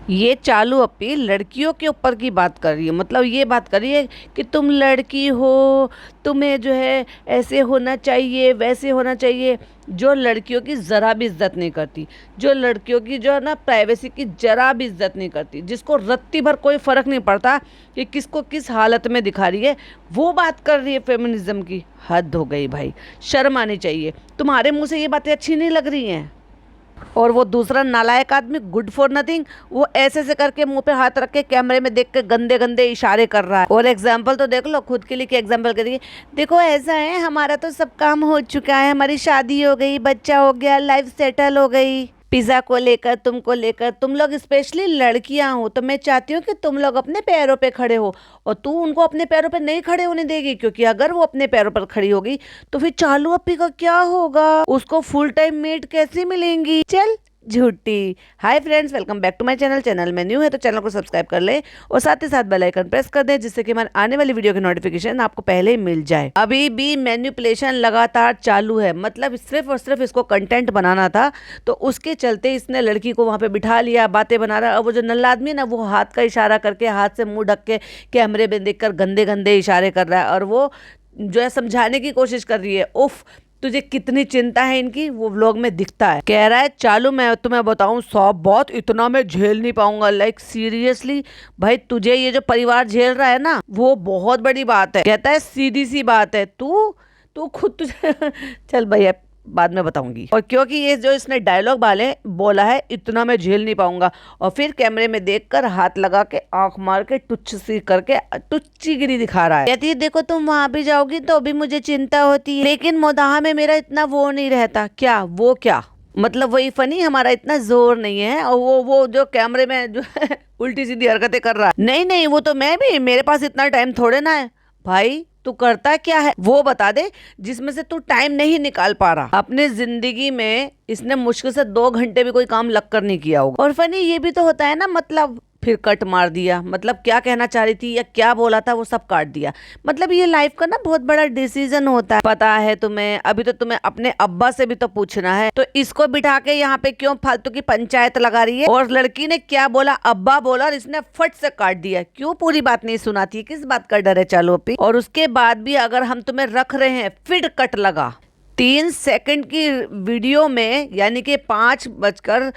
ये चालू अपी लड़कियों के ऊपर की बात कर रही है। मतलब ये बात कर रही है कि तुम लड़की हो, तुम्हें जो है ऐसे होना चाहिए, वैसे होना चाहिए। जो लड़कियों की ज़रा भी इज्जत नहीं करती, जो लड़कियों की जो है ना प्राइवेसी की ज़रा भी इज्जत नहीं करती, जिसको रत्ती भर कोई फ़र्क नहीं पड़ता कि किसको किस हालत में दिखा रही है, वो बात कर रही है फेमिनिज्म की। हद हो गई भाई, शर्म आनी चाहिए। तुम्हारे मुंह से ये बातें अच्छी नहीं लग रही हैं। और वो दूसरा नालायक आदमी गुड फॉर नथिंग, वो ऐसे ऐसे करके मुंह पे हाथ रख के कैमरे में देख के गंदे गंदे इशारे कर रहा है। और एग्जाम्पल तो देख लो, खुद के लिए क्या एग्जाम्पल करिए। देखो ऐसा है, हमारा तो सब काम हो चुका है, हमारी शादी हो गई, बच्चा हो गया, लाइफ सेटल हो गई। पिज्जा को लेकर, तुमको लेकर, तुम लोग स्पेशली लड़कियां हो तो मैं चाहती हूँ कि तुम लोग अपने पैरों पे खड़े हो। और तू उनको अपने पैरों पे नहीं खड़े होने देगी, क्योंकि अगर वो अपने पैरों पर खड़ी होगी तो फिर चालू अप्पी का क्या होगा? उसको फुल टाइम मेट कैसे मिलेंगी? चल झूठी। Hi friends, welcome back to my channel. Channel में न्यू है तो चैनल को सब्सक्राइब कर ले और साथ ही साथ बेल आइकन प्रेस कर दे, जिससे कि हमारे आने वाली वीडियो की नोटिफिकेशन आपको पहले ही मिल जाए। अभी भी मैनिपुलेशन लगातार चालू है। मतलब सिर्फ और सिर्फ इसको कंटेंट बनाना था तो उसके चलते इसने लड़की को वहां पे बिठा लिया, बातें बना रहा। और वो जो नल्ला आदमी है ना, वो हाथ का इशारा करके, हाथ से मुंह ढक के कैमरे में देखकर गंदे गंदे इशारे कर रहा है। और वो जो है समझाने की कोशिश कर रही है। उफ, तुझे कितनी चिंता है इनकी, वो व्लॉग में दिखता है। कह रहा है चालू मैं तुम्हें बताऊं, सब बहुत इतना मैं झेल नहीं पाऊंगा। लाइक सीरियसली भाई, तुझे ये जो परिवार झेल रहा है ना, वो बहुत बड़ी बात है। कहता है सीधी सी बात है, तू तू खुद तुझे चल भैया, बाद में बताऊंगी। और क्योंकि ये जो इसने डायलॉग वाले बोला है, इतना मैं झेल नहीं पाऊंगा, और फिर कैमरे में देखकर हाथ लगा के आंख मार के टुच्च सी करके टुच्चीगिरी दिखा रहा है। कहती है देखो तुम वहां भी जाओगी तो भी मुझे चिंता होती है, लेकिन मोदाहा में मेरा इतना वो नहीं रहता। क्या वो क्या मतलब? वही फनी, हमारा इतना जोर नहीं है। और वो जो कैमरे में जो है उल्टी सीधी हरकतें कर रहा है। नहीं नहीं, वो तो मैं भी, मेरे पास इतना टाइम थोड़े ना है। भाई तू करता क्या है वो बता दे, जिसमें से तू टाइम नहीं निकाल पा रहा। अपने जिंदगी में इसने मुश्किल से 2 घंटे भी कोई काम लग कर नहीं किया होगा। और फनी ये भी तो होता है ना, मतलब फिर कट मार दिया। मतलब क्या कहना चाह रही थी या क्या बोला था वो सब काट दिया। मतलब ये लाइफ का ना बहुत बड़ा डिसीजन होता है, पता है तुम्हें? अभी तो तुम्हें अपने अब्बा से भी तो पूछना है, तो इसको बिठा के यहाँ पे क्यों फालतू की पंचायत लगा रही है? और लड़की ने क्या बोला? अब्बा बोला, और इसने फट से काट दिया। क्यों पूरी बात नहीं सुनाती? किस बात का डर है चालू अपी? और उसके बाद भी अगर हम तुम्हें रख रहे हैं, फिर कट लगा। 3 सेकंड की वीडियो में, यानी कि 5:30,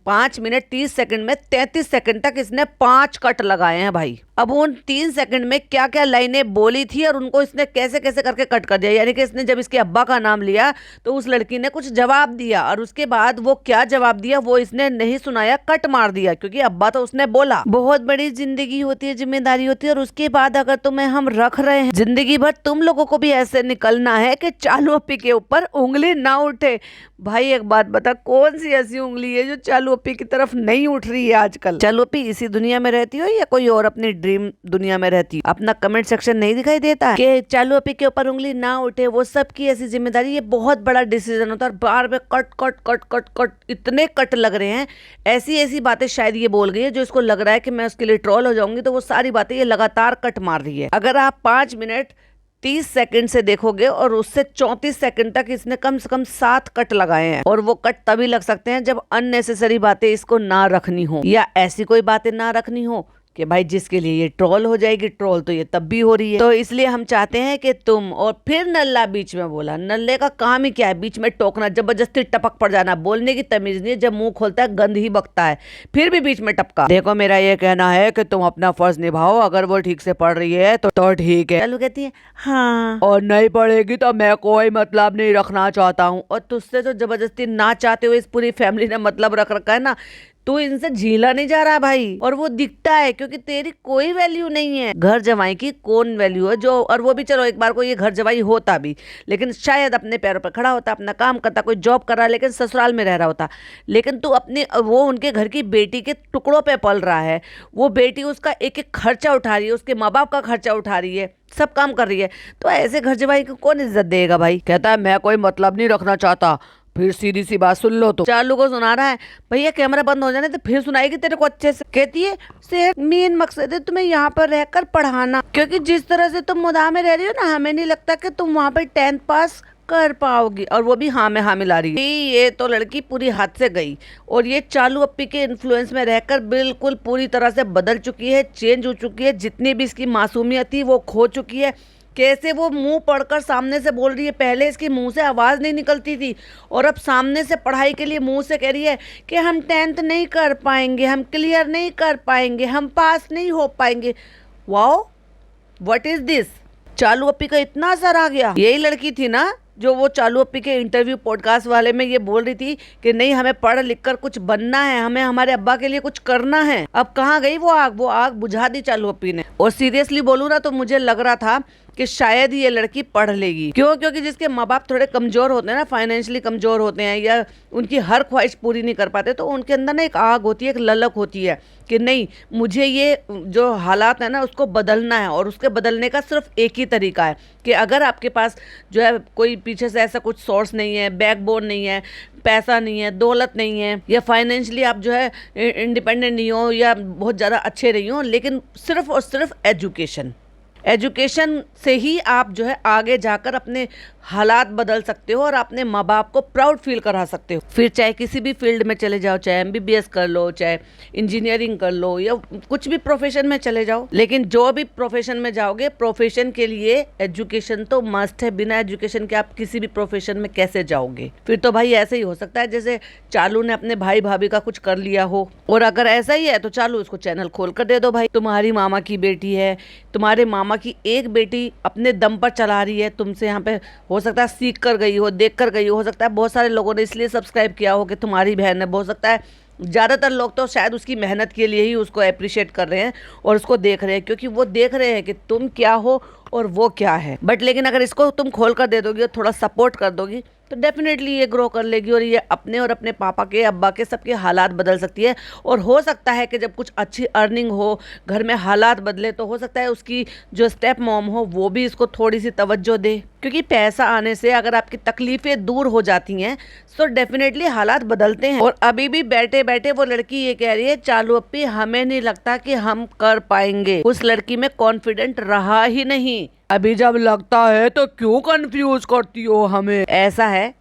5 मिनट 30 सेकंड में 33 सेकंड तक इसने 5 कट लगाए हैं भाई। अब उन 3 सेकंड में क्या क्या लाइनें बोली थी और उनको इसने कैसे कैसे करके कट कर दिया। यानी कि इसने जब इसके अब्बा का नाम लिया तो उस लड़की ने कुछ जवाब दिया, और उसके बाद वो क्या जवाब दिया वो इसने नहीं सुनाया, कट मार दिया, क्योंकि अब्बा तो उसने बोला। बहुत बड़ी जिंदगी होती है, जिम्मेदारी होती है। और उसके बाद अगर तुम्हें हम रख रहे हैं, जिंदगी भर तुम लोगों को भी ऐसे निकलना है कि चालू अप्पी के ऊपर उंगली ना उठे। भाई एक बात बता, कौन सी ऐसी उंगली है जो चालू अप्पी की तरफ नहीं उठ रही है आजकल? चालू अप्पी इसी दुनिया में रहती हो या कोई और अपनी ड्रीम दुनिया में रहती हो? अपना कमेंट सेक्शन नहीं दिखाई देता कि चालू अप्पी के ऊपर उंगली ना उठे? वो सबकी ऐसी जिम्मेदारी। ये बहुत बड़ा डिसीजन होता है, और बार बार cut cut cut cut cut, इतने कट लग रहे हैं। ऐसी ऐसी बातें शायद ये बोल गई है जो इसको लग रहा है कि मैं उसके लिए ट्रोल हो जाऊंगी, तो वो सारी बातें ये लगातार कट मार रही है। अगर आप 5 मिनट 30 सेकंड से देखोगे, और उससे 34 सेकंड तक इसने कम से कम 7 कट लगाए हैं। और वो कट तभी लग सकते हैं जब अननेसेसरी बातें इसको ना रखनी हो, या ऐसी कोई बातें ना रखनी हो कि भाई जिसके लिए ये ट्रोल हो जाएगी। ट्रोल तो ये तब भी हो रही है। तो इसलिए हम चाहते हैं कि तुम, और फिर नल्ला बीच में बोला। नल्ले का काम ही क्या है? बीच में टोकना, जबरदस्ती टपक पड़ जाना। बोलने की तमीज नहीं है, जब मुंह खोलता है गंद ही बकता है, फिर भी बीच में टपका। देखो मेरा ये कहना है कि तुम अपना फर्ज निभाओ, अगर वो ठीक से पढ़ रही है तो ठीक है। चलो कहती है हाँ, और नहीं पढ़ेगी तो मैं कोई मतलब नहीं रखना चाहता हूँ। और तुझसे तो जबरदस्ती ना चाहते हुए इस पूरी फैमिली ने मतलब रख रखा है ना। तू इनसे झीला नहीं जा रहा भाई, और वो दिखता है, क्योंकि तेरी कोई वैल्यू नहीं है। घर जवाई की कौन वैल्यू है? जो, और वो भी चलो एक बार को ये घर जवाई होता भी, लेकिन शायद अपने पैरों पर खड़ा होता, अपना काम करता, कोई जॉब कर रहा, लेकिन ससुराल में रह रहा होता। लेकिन तू अपने, वो उनके घर की बेटी के टुकड़ों पे पल रहा है। वो बेटी उसका एक एक खर्चा उठा रही है, उसके माँ बाप का खर्चा उठा रही है, सब काम कर रही है। तो ऐसे घर जवाई को कौन इज्जत देगा भाई? कहता है मैं कोई मतलब नहीं रखना चाहता। फिर सीधी सी बात सुन लो। तो चालू को सुना रहा है, भैया कैमरा बंद हो जाने तो फिर सुनाएगी तेरे को अच्छे से। कहती है सेहत मेन मकसद है तुम्हें यहाँ पर रहकर पढ़ाना, क्योंकि जिस तरह से तुम मुदाह में रह रही हो ना, हमें नहीं लगता कि तुम वहाँ पर 10th पास कर पाओगी, और वो भी हाँ में हाँ मिला रही है। ये तो लड़की पूरी हाथ से गई, और ये चालू अप्पी के इन्फ्लुएंस में रहकर बिल्कुल पूरी तरह से बदल चुकी है, चेंज हो चुकी है। जितनी भी इसकी मासूमियत थी वो खो चुकी है। कैसे वो मुंह पढ़कर सामने से बोल रही है, पहले इसकी मुंह से आवाज़ नहीं निकलती थी, और अब सामने से पढ़ाई के लिए मुंह से कह रही है कि हम 10th नहीं कर पाएंगे, हम क्लियर नहीं कर पाएंगे, हम पास नहीं हो पाएंगे। Wow, what is this. चालू अप्पी का इतना असर आ गया। यही लड़की थी ना जो वो चालू अप्पी के इंटरव्यू पॉडकास्ट वाले में ये बोल रही थी कि नहीं, हमें पढ़ लिख कर कुछ बनना है, हमें हमारे अब्बा के लिए कुछ करना है। अब कहाँ गई वो आग? वो आग बुझा दी चालू अप्पी ने। और सीरियसली बोलूँ ना तो मुझे लग रहा था कि शायद ये लड़की पढ़ लेगी। क्यों? क्योंकि जिसके माँ बाप थोड़े कमजोर होते हैं ना, फाइनेंशियली कमजोर होते हैं, या उनकी हर ख्वाहिश पूरी नहीं कर पाते, तो उनके अंदर ना एक आग होती है, एक ललक होती है कि नहीं, मुझे ये जो हालात है ना उसको बदलना है। और उसके बदलने का सिर्फ एक ही तरीका है कि अगर आपके पास जो है कोई पीछे से ऐसा कुछ सोर्स नहीं है, बैकबोन नहीं है, पैसा नहीं है, दौलत नहीं है, या फाइनेंशियली आप जो है इंडिपेंडेंट नहीं हो, या बहुत ज़्यादा अच्छे नहीं हो, लेकिन सिर्फ और सिर्फ एजुकेशन से ही आप जो है आगे जाकर अपने हालात बदल सकते हो और अपने माँ बाप को प्राउड फील करा सकते हो। फिर चाहे किसी भी फील्ड में चले जाओ, चाहे MBBS कर लो, चाहे इंजीनियरिंग कर लो, या कुछ भी प्रोफेशन में चले जाओ, लेकिन जो भी प्रोफेशन में जाओगे, प्रोफेशन के लिए एजुकेशन तो मस्ट है। बिना एजुकेशन के आप किसी भी प्रोफेशन में कैसे जाओगे? फिर तो भाई ऐसे ही हो सकता है जैसे चालू ने अपने भाई भाभी का कुछ कर लिया हो। और अगर ऐसा ही है तो चालू इसको चैनल खोल कर दे दो भाई। तुम्हारी मामा की बेटी है, तुम्हारे मामा की एक बेटी अपने दम पर चला रही है, तुमसे यहाँ पे हो सकता है सीख कर गई हो सकता है बहुत सारे लोगों ने इसलिए सब्सक्राइब किया हो कि तुम्हारी बहन है, हो सकता है ज़्यादातर लोग तो शायद उसकी मेहनत के लिए ही उसको अप्रिशिएट कर रहे हैं और उसको देख रहे हैं, क्योंकि वो देख रहे हैं कि तुम क्या हो और वो क्या है। बट लेकिन अगर इसको तुम खोल कर दे दोगी और थोड़ा सपोर्ट कर दोगी तो डेफिनेटली ये ग्रो कर लेगी, और ये अपने और अपने पापा के, अब्बा के, सबके हालात बदल सकती है। और हो सकता है कि जब कुछ अच्छी अर्निंग हो, घर में हालात बदले, तो हो सकता है उसकी जो स्टेप मॉम हो वो भी इसको थोड़ी सी तवज्जो दे, क्योंकि पैसा आने से अगर आपकी तकलीफें दूर हो जाती हैं तो डेफिनेटली हालात बदलते हैं। और अभी भी बैठे बैठे वो लड़की ये कह रही है, चालू अप्पी हमें नहीं लगता कि हम कर पाएंगे। उस लड़की में कॉन्फिडेंट रहा ही नहीं। अभी जब लगता है तो क्यों कंफ्यूज करती हो हमें? ऐसा है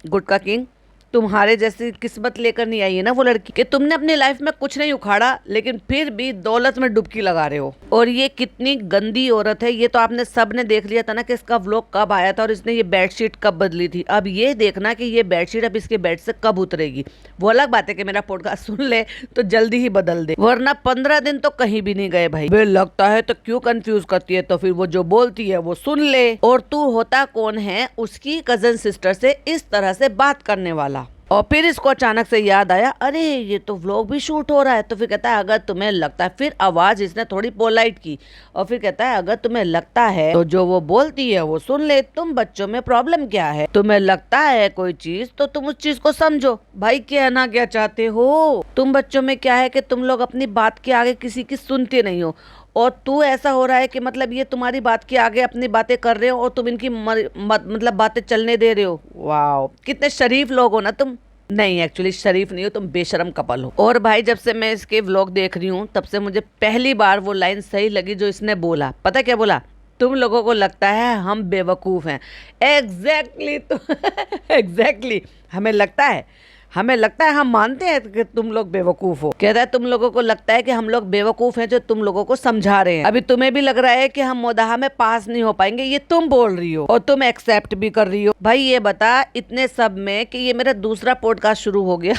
गुटका किंग, तुम्हारे जैसी किस्मत लेकर नहीं आई है ना वो लड़की कि तुमने अपनी लाइफ में कुछ नहीं उखाड़ा, लेकिन फिर भी दौलत में डुबकी लगा रहे हो। और ये कितनी गंदी औरत है, ये तो आपने सब ने देख लिया था ना कि इसका व्लॉग कब आया था और इसने ये बेडशीट कब बदली थी। अब ये देखना कि ये बेडशीट अब इसके बेड से कब उतरेगी। वो अलग बात है कि मेरा पॉडकास्ट सुन ले तो जल्दी ही बदल दे, वरना 15 दिन तो कहीं भी नहीं गए भाई। वे लगता है तो क्यों कंफ्यूज करती है, तो फिर वो जो बोलती है वो सुन ले। और तू होता कौन है उसकी कजन सिस्टर से इस तरह से बात करने वाला? और फिर इसको अचानक से याद आया, अरे ये तो व्लॉग भी शूट हो रहा है। तो फिर कहता है अगर तुम्हें लगता है, फिर आवाज इसने थोड़ी पोलाइट की, और फिर कहता है अगर तुम्हें लगता है तो जो वो बोलती है वो सुन ले। तुम बच्चों में प्रॉब्लम क्या है? तुम्हें लगता है कोई चीज तो तुम उस चीज को समझो। भाई कहना क्या चाहते हो? तुम बच्चों में क्या है कि तुम लोग अपनी बात के आगे किसी की सुनते नहीं हो, और तू ऐसा हो रहा है कि मतलब ये तुम्हारी बात के आगे अपनी बातें कर रहे हो और तुम इनकी मतलब बातें चलने दे रहे हो। वाह, कितने शरीफ लोग हो ना तुम। नहीं, एक्चुअली शरीफ नहीं हो तुम, बेशरम कपल हो। और भाई जब से मैं इसके व्लॉग देख रही हूँ तब से मुझे पहली बार वो लाइन सही लगी जो इसने बोला। पता क्या बोला? तुम लोगों को लगता है हम बेवकूफ़ हैं। एग्जैक्टली तो एग्जैक्टली हमें लगता है हम मानते हैं कि तुम लोग बेवकूफ़ हो। कहता है तुम लोगों को लगता है कि हम लोग बेवकूफ़ हैं जो तुम लोगों को समझा रहे हैं। अभी तुम्हें भी लग रहा है कि हम मोदाहा में पास नहीं हो पाएंगे, ये तुम बोल रही हो और तुम एक्सेप्ट भी कर रही हो। भाई ये बता इतने सब में कि ये मेरा दूसरा पॉडकास्ट शुरू हो गया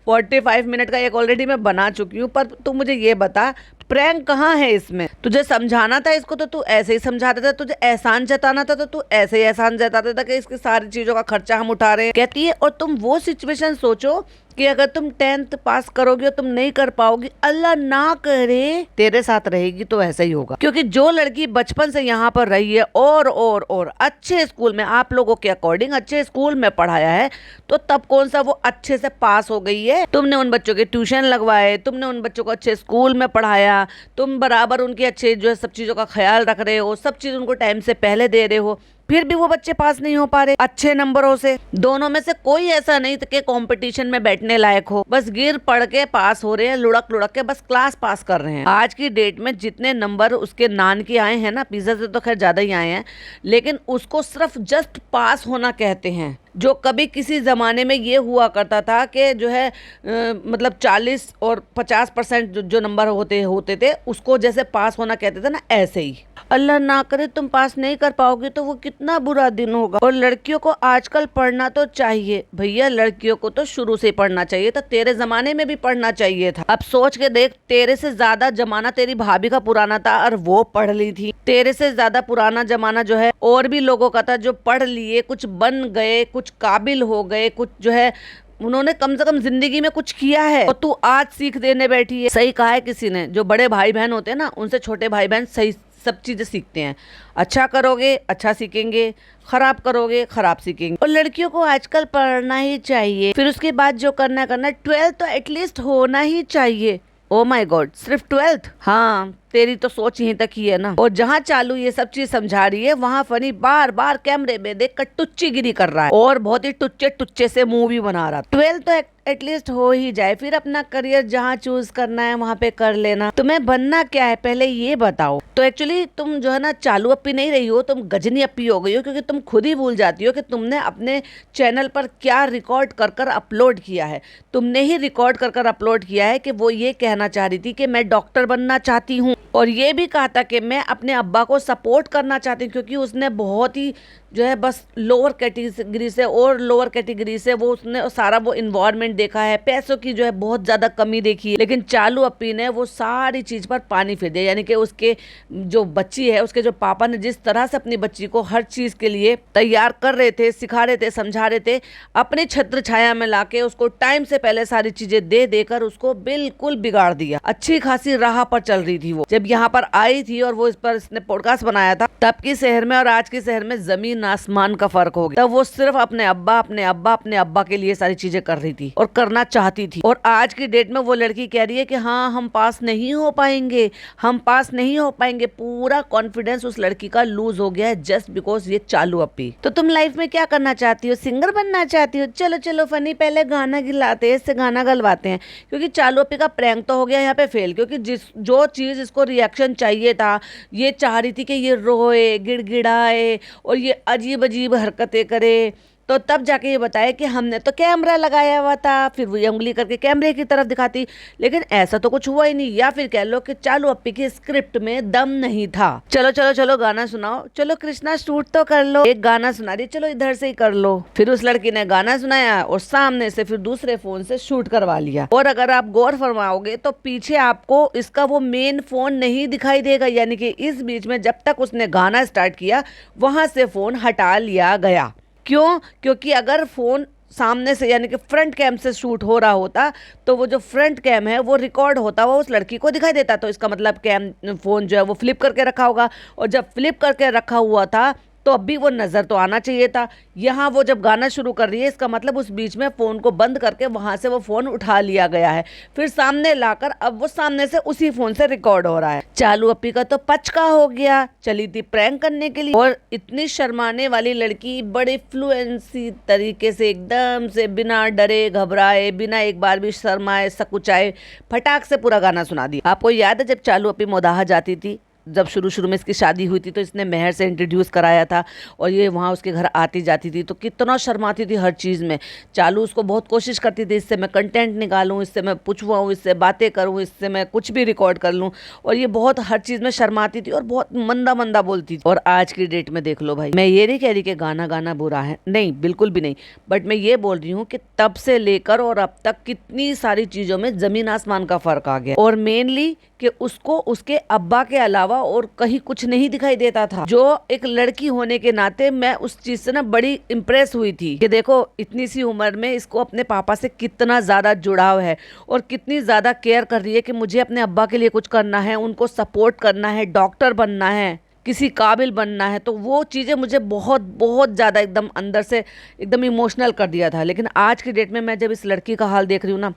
45 मिनट का एक ऑलरेडी मैं बना चुकी हूँ, पर तू मुझे ये बता प्रैंक कहाँ है इसमें? तुझे समझाना था इसको तो तू ऐसे ही समझा देता, तुझे एहसान जताना था तो तू ऐसे ही एहसान जता देता कि इसकी सारी चीजों का खर्चा हम उठा रहे हैं। कहती है और तुम वो सिचुएशन सोचो कि अगर तुम 10th पास करोगे और तुम नहीं कर पाओगी, अल्लाह ना करे तेरे साथ रहेगी तो ऐसा ही होगा। क्योंकि जो लड़की बचपन से यहाँ पर रही है और अच्छे स्कूल में, आप लोगों के अकॉर्डिंग अच्छे स्कूल में पढ़ाया है, तो तब कौन सा वो अच्छे से पास हो गई है? तुमने उन बच्चों के ट्यूशन लगवाए, तुमने उन बच्चों को अच्छे स्कूल में पढ़ाया, तुम बराबर उनके अच्छे जो है सब चीज़ों का ख्याल रख रहे हो, सब चीज़ उनको टाइम से पहले दे रहे हो, फिर भी वो बच्चे पास नहीं हो पा रहे अच्छे नंबरों से। दोनों में से कोई ऐसा नहीं था कि कंपटीशन में बैठने लायक हो, बस गिर पड़ के पास हो रहे हैं, लुढ़क लुढ़क के बस क्लास पास कर रहे हैं। आज की डेट में जितने नंबर उसके नान के आए हैं ना, पिज्जा से तो खैर ज्यादा ही आए हैं, लेकिन उसको सिर्फ जस्ट पास होना कहते हैं। जो कभी किसी ज़माने में ये हुआ करता था कि जो है मतलब 40 और 50% जो नंबर होते थे उसको जैसे पास होना कहते थे ना, ऐसे ही। अल्लाह ना करे तुम पास नहीं कर पाओगे तो वो कितना बुरा दिन होगा। और लड़कियों को आजकल पढ़ना तो चाहिए भैया, लड़कियों को तो शुरू से पढ़ना चाहिए था, तेरे ज़माने में भी पढ़ना चाहिए था। अब सोच के देख, तेरे से ज़्यादा जमाना तेरी भाभी का पुराना था और वो पढ़ ली थी। तेरे से ज़्यादा पुराना जमाना जो है और भी लोगों का था जो पढ़ लिए, कुछ बन गए, कुछ काबिल हो गए, कुछ जो है उन्होंने कम से कम जिंदगी में कुछ किया है, और तू आज सीख देने बैठी है। सही कहा है किसी ने, जो बड़े भाई बहन होते हैं ना, उनसे छोटे भाई बहन सही सब चीजें सीखते हैं। अच्छा करोगे अच्छा सीखेंगे, खराब करोगे खराब सीखेंगे। और लड़कियों को आजकल पढ़ना ही चाहिए, फिर उसके बाद जो करना 12th तो एटलीस्ट होना ही चाहिए। ओ माय गॉड, सिर्फ 12th? हाँ, तेरी तो सोच यहीं तक ही है ना। और जहाँ चालू ये सब चीज समझा रही है, वहाँ फनी बार बार कैमरे में देख कर टुच्ची गिरी कर रहा है और बहुत ही टुच्चे टुच्चे से मूवी बना रहा। 12th तो एटलीस्ट हो ही जाए, फिर अपना करियर जहाँ चूज करना है वहाँ पे कर लेना। तुम्हें बनना क्या है पहले ये बताओ। तो एक्चुअली तुम जो है ना चालू अप्पी नहीं रही हो, तुम गजनी अप्पी हो गई हो, क्योंकि तुम खुद ही भूल जाती हो कि तुमने अपने चैनल पर क्या रिकॉर्ड कर कर अपलोड किया है। तुमने ही रिकॉर्ड कर कर अपलोड किया है कि वो ये कहना चाह रही थी कि मैं डॉक्टर बनना चाहती हूँ, और ये भी कहा था कि मैं अपने अब्बा को सपोर्ट करना चाहती हूँ, क्योंकि उसने बहुत ही जो है बस लोअर कैटेगरी से और लोअर कैटेगरी से वो उसने सारा वो इन्वायरमेंट देखा है, पैसों की जो है बहुत ज़्यादा कमी देखी है। लेकिन चालू अप्पी ने वो सारी चीज़ पर पानी फेर दिया, यानी कि उसके जो बच्ची है, उसके जो पापा ने जिस तरह से अपनी बच्ची को हर चीज़ के लिए तैयार कर रहे थे, सिखा रहे थे, समझा रहे थे, अपनी छत्र छाया में लाके उसको टाइम से पहले सारी चीज़ें दे देकर उसको बिल्कुल बिगाड़ दिया। अच्छी खासी राह पर चल रही थी वो। जब यहाँ पर आई थी और वो इस पर इसने पॉडकास्ट बनाया था, तब की शहर में और आज के शहर में जमीन आसमान का फर्क हो गया। तब वो सिर्फ अपने अब्बा के लिए सारी चीजें कर रही थी और करना चाहती थी। और आज की डेट में वो लड़की कह रही है कि हाँ हम पास नहीं हो पाएंगे, हम पास नहीं हो पाएंगे। पूरा कॉन्फिडेंस उस लड़की का लूज हो गया है जस्ट बिकॉज ये चालू अप्पी। तो तुम लाइफ में क्या करना चाहती हो? सिंगर बनना चाहती हो? चलो चलो फनी, पहले गाना गिलाते हैं, इससे गाना गलवाते हैं। क्योंकि चालू अप्पी का प्रैंक तो हो गया यहाँ पे फेल, क्योंकि जो चीज इसको रिएक्शन चाहिए था, ये चाह रही थी कि ये रोए, गिड़गिड़ाए और ये अजीब अजीब हरकतें करे, तो तब जाके ये बताया कि हमने तो कैमरा लगाया हुआ था, फिर वो उंगली करके कैमरे की तरफ दिखाती। लेकिन ऐसा तो कुछ हुआ ही नहीं, या फिर कह लो कि चालू अप्पी की स्क्रिप्ट में दम नहीं था। चलो चलो चलो गाना सुनाओ, चलो कृष्णा शूट तो कर लो। एक गाना सुना रही, चलो इधर से ही कर लो। फिर उस लड़की ने गाना सुनाया और सामने से फिर दूसरे फोन से शूट करवा लिया। और अगर आप गौर फरमाओगे तो पीछे आपको इसका वो मेन फोन नहीं दिखाई देगा, यानी कि इस बीच में जब तक उसने गाना स्टार्ट किया वहां से फोन हटा लिया गया। क्यों? क्योंकि अगर फोन सामने से यानी कि फ्रंट कैम से शूट हो रहा होता तो वो जो फ्रंट कैम है वो रिकॉर्ड होता, वो उस लड़की को दिखाई देता। तो इसका मतलब फोन जो है वो फ्लिप करके रखा होगा, और जब फ्लिप करके रखा हुआ था तो अभी वो नजर तो आना चाहिए था। यहाँ वो जब गाना शुरू कर रही है, इसका मतलब उस बीच में फोन को बंद करके वहां से वो फोन उठा लिया गया है, फिर सामने लाकर अब वो सामने से उसी फोन से रिकॉर्ड हो रहा है। चालू अप्पी का तो पचका हो गया, चली थी प्रैंक करने के लिए, और इतनी शर्माने वाली लड़की बड़े फ्लुएंसी तरीके से एकदम से बिना डरे घबराए, बिना एक बार भी शर्माए सकुचाए फटाक से पूरा गाना सुना दिया। आपको याद है जब चालू अप्पी मोदाहा जाती थी, जब शुरू शुरू में इसकी शादी हुई थी, तो इसने मेहर से इंट्रोड्यूस कराया था और ये वहाँ उसके घर आती जाती थी, तो कितना शर्माती थी हर चीज़ में। चालू उसको बहुत कोशिश करती थी, इससे मैं कंटेंट निकालूं, इससे मैं पूछवाऊँ, इससे बातें करूँ, इससे मैं कुछ भी रिकॉर्ड कर लूँ, और ये बहुत हर चीज़ में शर्माती थी और बहुत मंदा मंदा बोलती थी। और आज की डेट में देख लो भाई, मैं ये नहीं कह रही कि गाना गाना बुरा है, नहीं बिल्कुल भी नहीं, बट मैं ये बोल रही हूँ कि तब से लेकर और अब तक कितनी सारी चीज़ों में ज़मीन आसमान का फ़र्क आ गया। और मेनली कि उसको उसके अब्बा के अलावा और कहीं कुछ नहीं दिखाई देता था, जो एक लड़की होने के नाते मैं उस चीज से ना बड़ी इम्प्रेस हुई थी कि देखो इतनी सी उम्र में इसको अपने पापा से कितना ज्यादा जुड़ाव है और कितनी ज्यादा केयर कर रही है कि मुझे अपने अब्बा के लिए कुछ करना है, उनको सपोर्ट करना है, डॉक्टर बनना है, किसी काबिल बनना है। तो वो चीज़ें मुझे बहुत बहुत ज़्यादा एकदम अंदर से एकदम इमोशनल कर दिया था। लेकिन आज की डेट में मैं जब इस लड़की का हाल देख रही हूँ ना,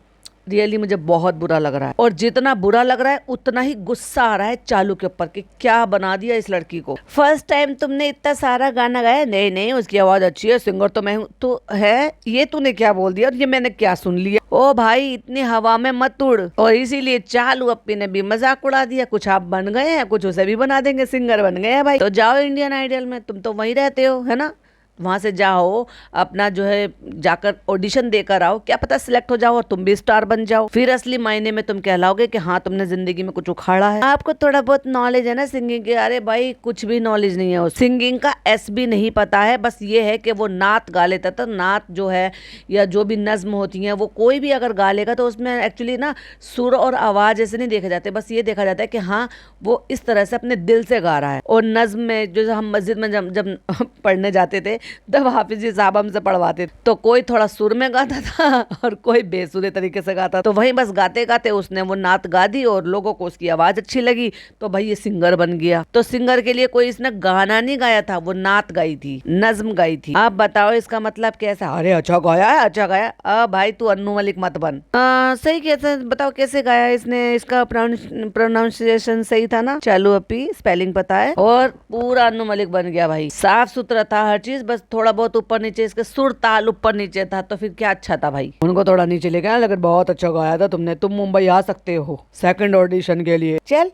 रियली मुझे बहुत बुरा लग रहा है, और जितना बुरा लग रहा है उतना ही गुस्सा आ रहा है चालू के ऊपर कि क्या बना दिया इस लड़की को। फर्स्ट टाइम तुमने इतना सारा गाना गाया, नहीं नहीं उसकी आवाज अच्छी है, सिंगर तो मैं हूँ, तो है ये तूने क्या बोल दिया और ये मैंने क्या सुन लिया। ओ भाई इतनी हवा में मत उड़। और इसीलिए चालू अप्पी ने भी मजाक उड़ा दिया, कुछ आप बन गए हैं, कुछ उसे भी बना देंगे, सिंगर बन गए हैं भाई, तो जाओ इंडियन आइडल में, तुम तो वहीं रहते हो है ना, वहां से जाओ अपना जो है जाकर ऑडिशन देकर आओ, क्या पता सिलेक्ट हो जाओ और तुम भी स्टार बन जाओ, फिर असली मायने में तुम कहलाओगे कि हाँ तुमने जिंदगी में कुछ उखाड़ा है। आपको थोड़ा बहुत नॉलेज है ना सिंगिंग के, अरे भाई कुछ भी नॉलेज नहीं है, सिंगिंग का एस भी नहीं पता है, बस ये है कि वो नात गा लेता था। नात जो है या जो भी नज्म होती है वो कोई भी अगर गा लेगा तो उसमें एक्चुअली ना सुर और आवाज ऐसे नहीं देखे जाते, बस ये देखा जाता है कि हाँ वो इस तरह से अपने दिल से गा रहा है। और नज्म में जो हम मस्जिद में जब पढ़ने जाते थे तब हाफिज जी साहब हमसे पढ़वाते, तो कोई थोड़ा सुर में गाता था और कोई बेसुरे तरीके से गाता, तो वहीं बस गाते गाते उसने वो नात गा दी और लोगों को उसकी आवाज अच्छी लगी, तो भाई ये सिंगर बन गया। तो सिंगर के लिए कोई इसने गाना नहीं गाया था, वो नात गाई थी, नज्म गाई थी। आप बताओ इसका मतलब कैसा। अरे अच्छा गाया है, अच्छा गाया। भाई तू अन्नू मलिक मत बन। सही कैसे बताओ कैसे गाया इसने, इसका प्रोनाउंसिएशन सही था ना, चालू अप्पी स्पेलिंग पता है, और पूरा अन्नू मलिक बन गया भाई, साफ सुथरा था हर चीज, बस थोड़ा बहुत ऊपर नीचे इसके सुर ताल ऊपर नीचे था, तो फिर क्या अच्छा था भाई। उनको थोड़ा नीचे लेके आया, लेकिन बहुत अच्छा गाया था तुमने, तुम मुंबई आ सकते हो सेकंड ऑडिशन के लिए, चल।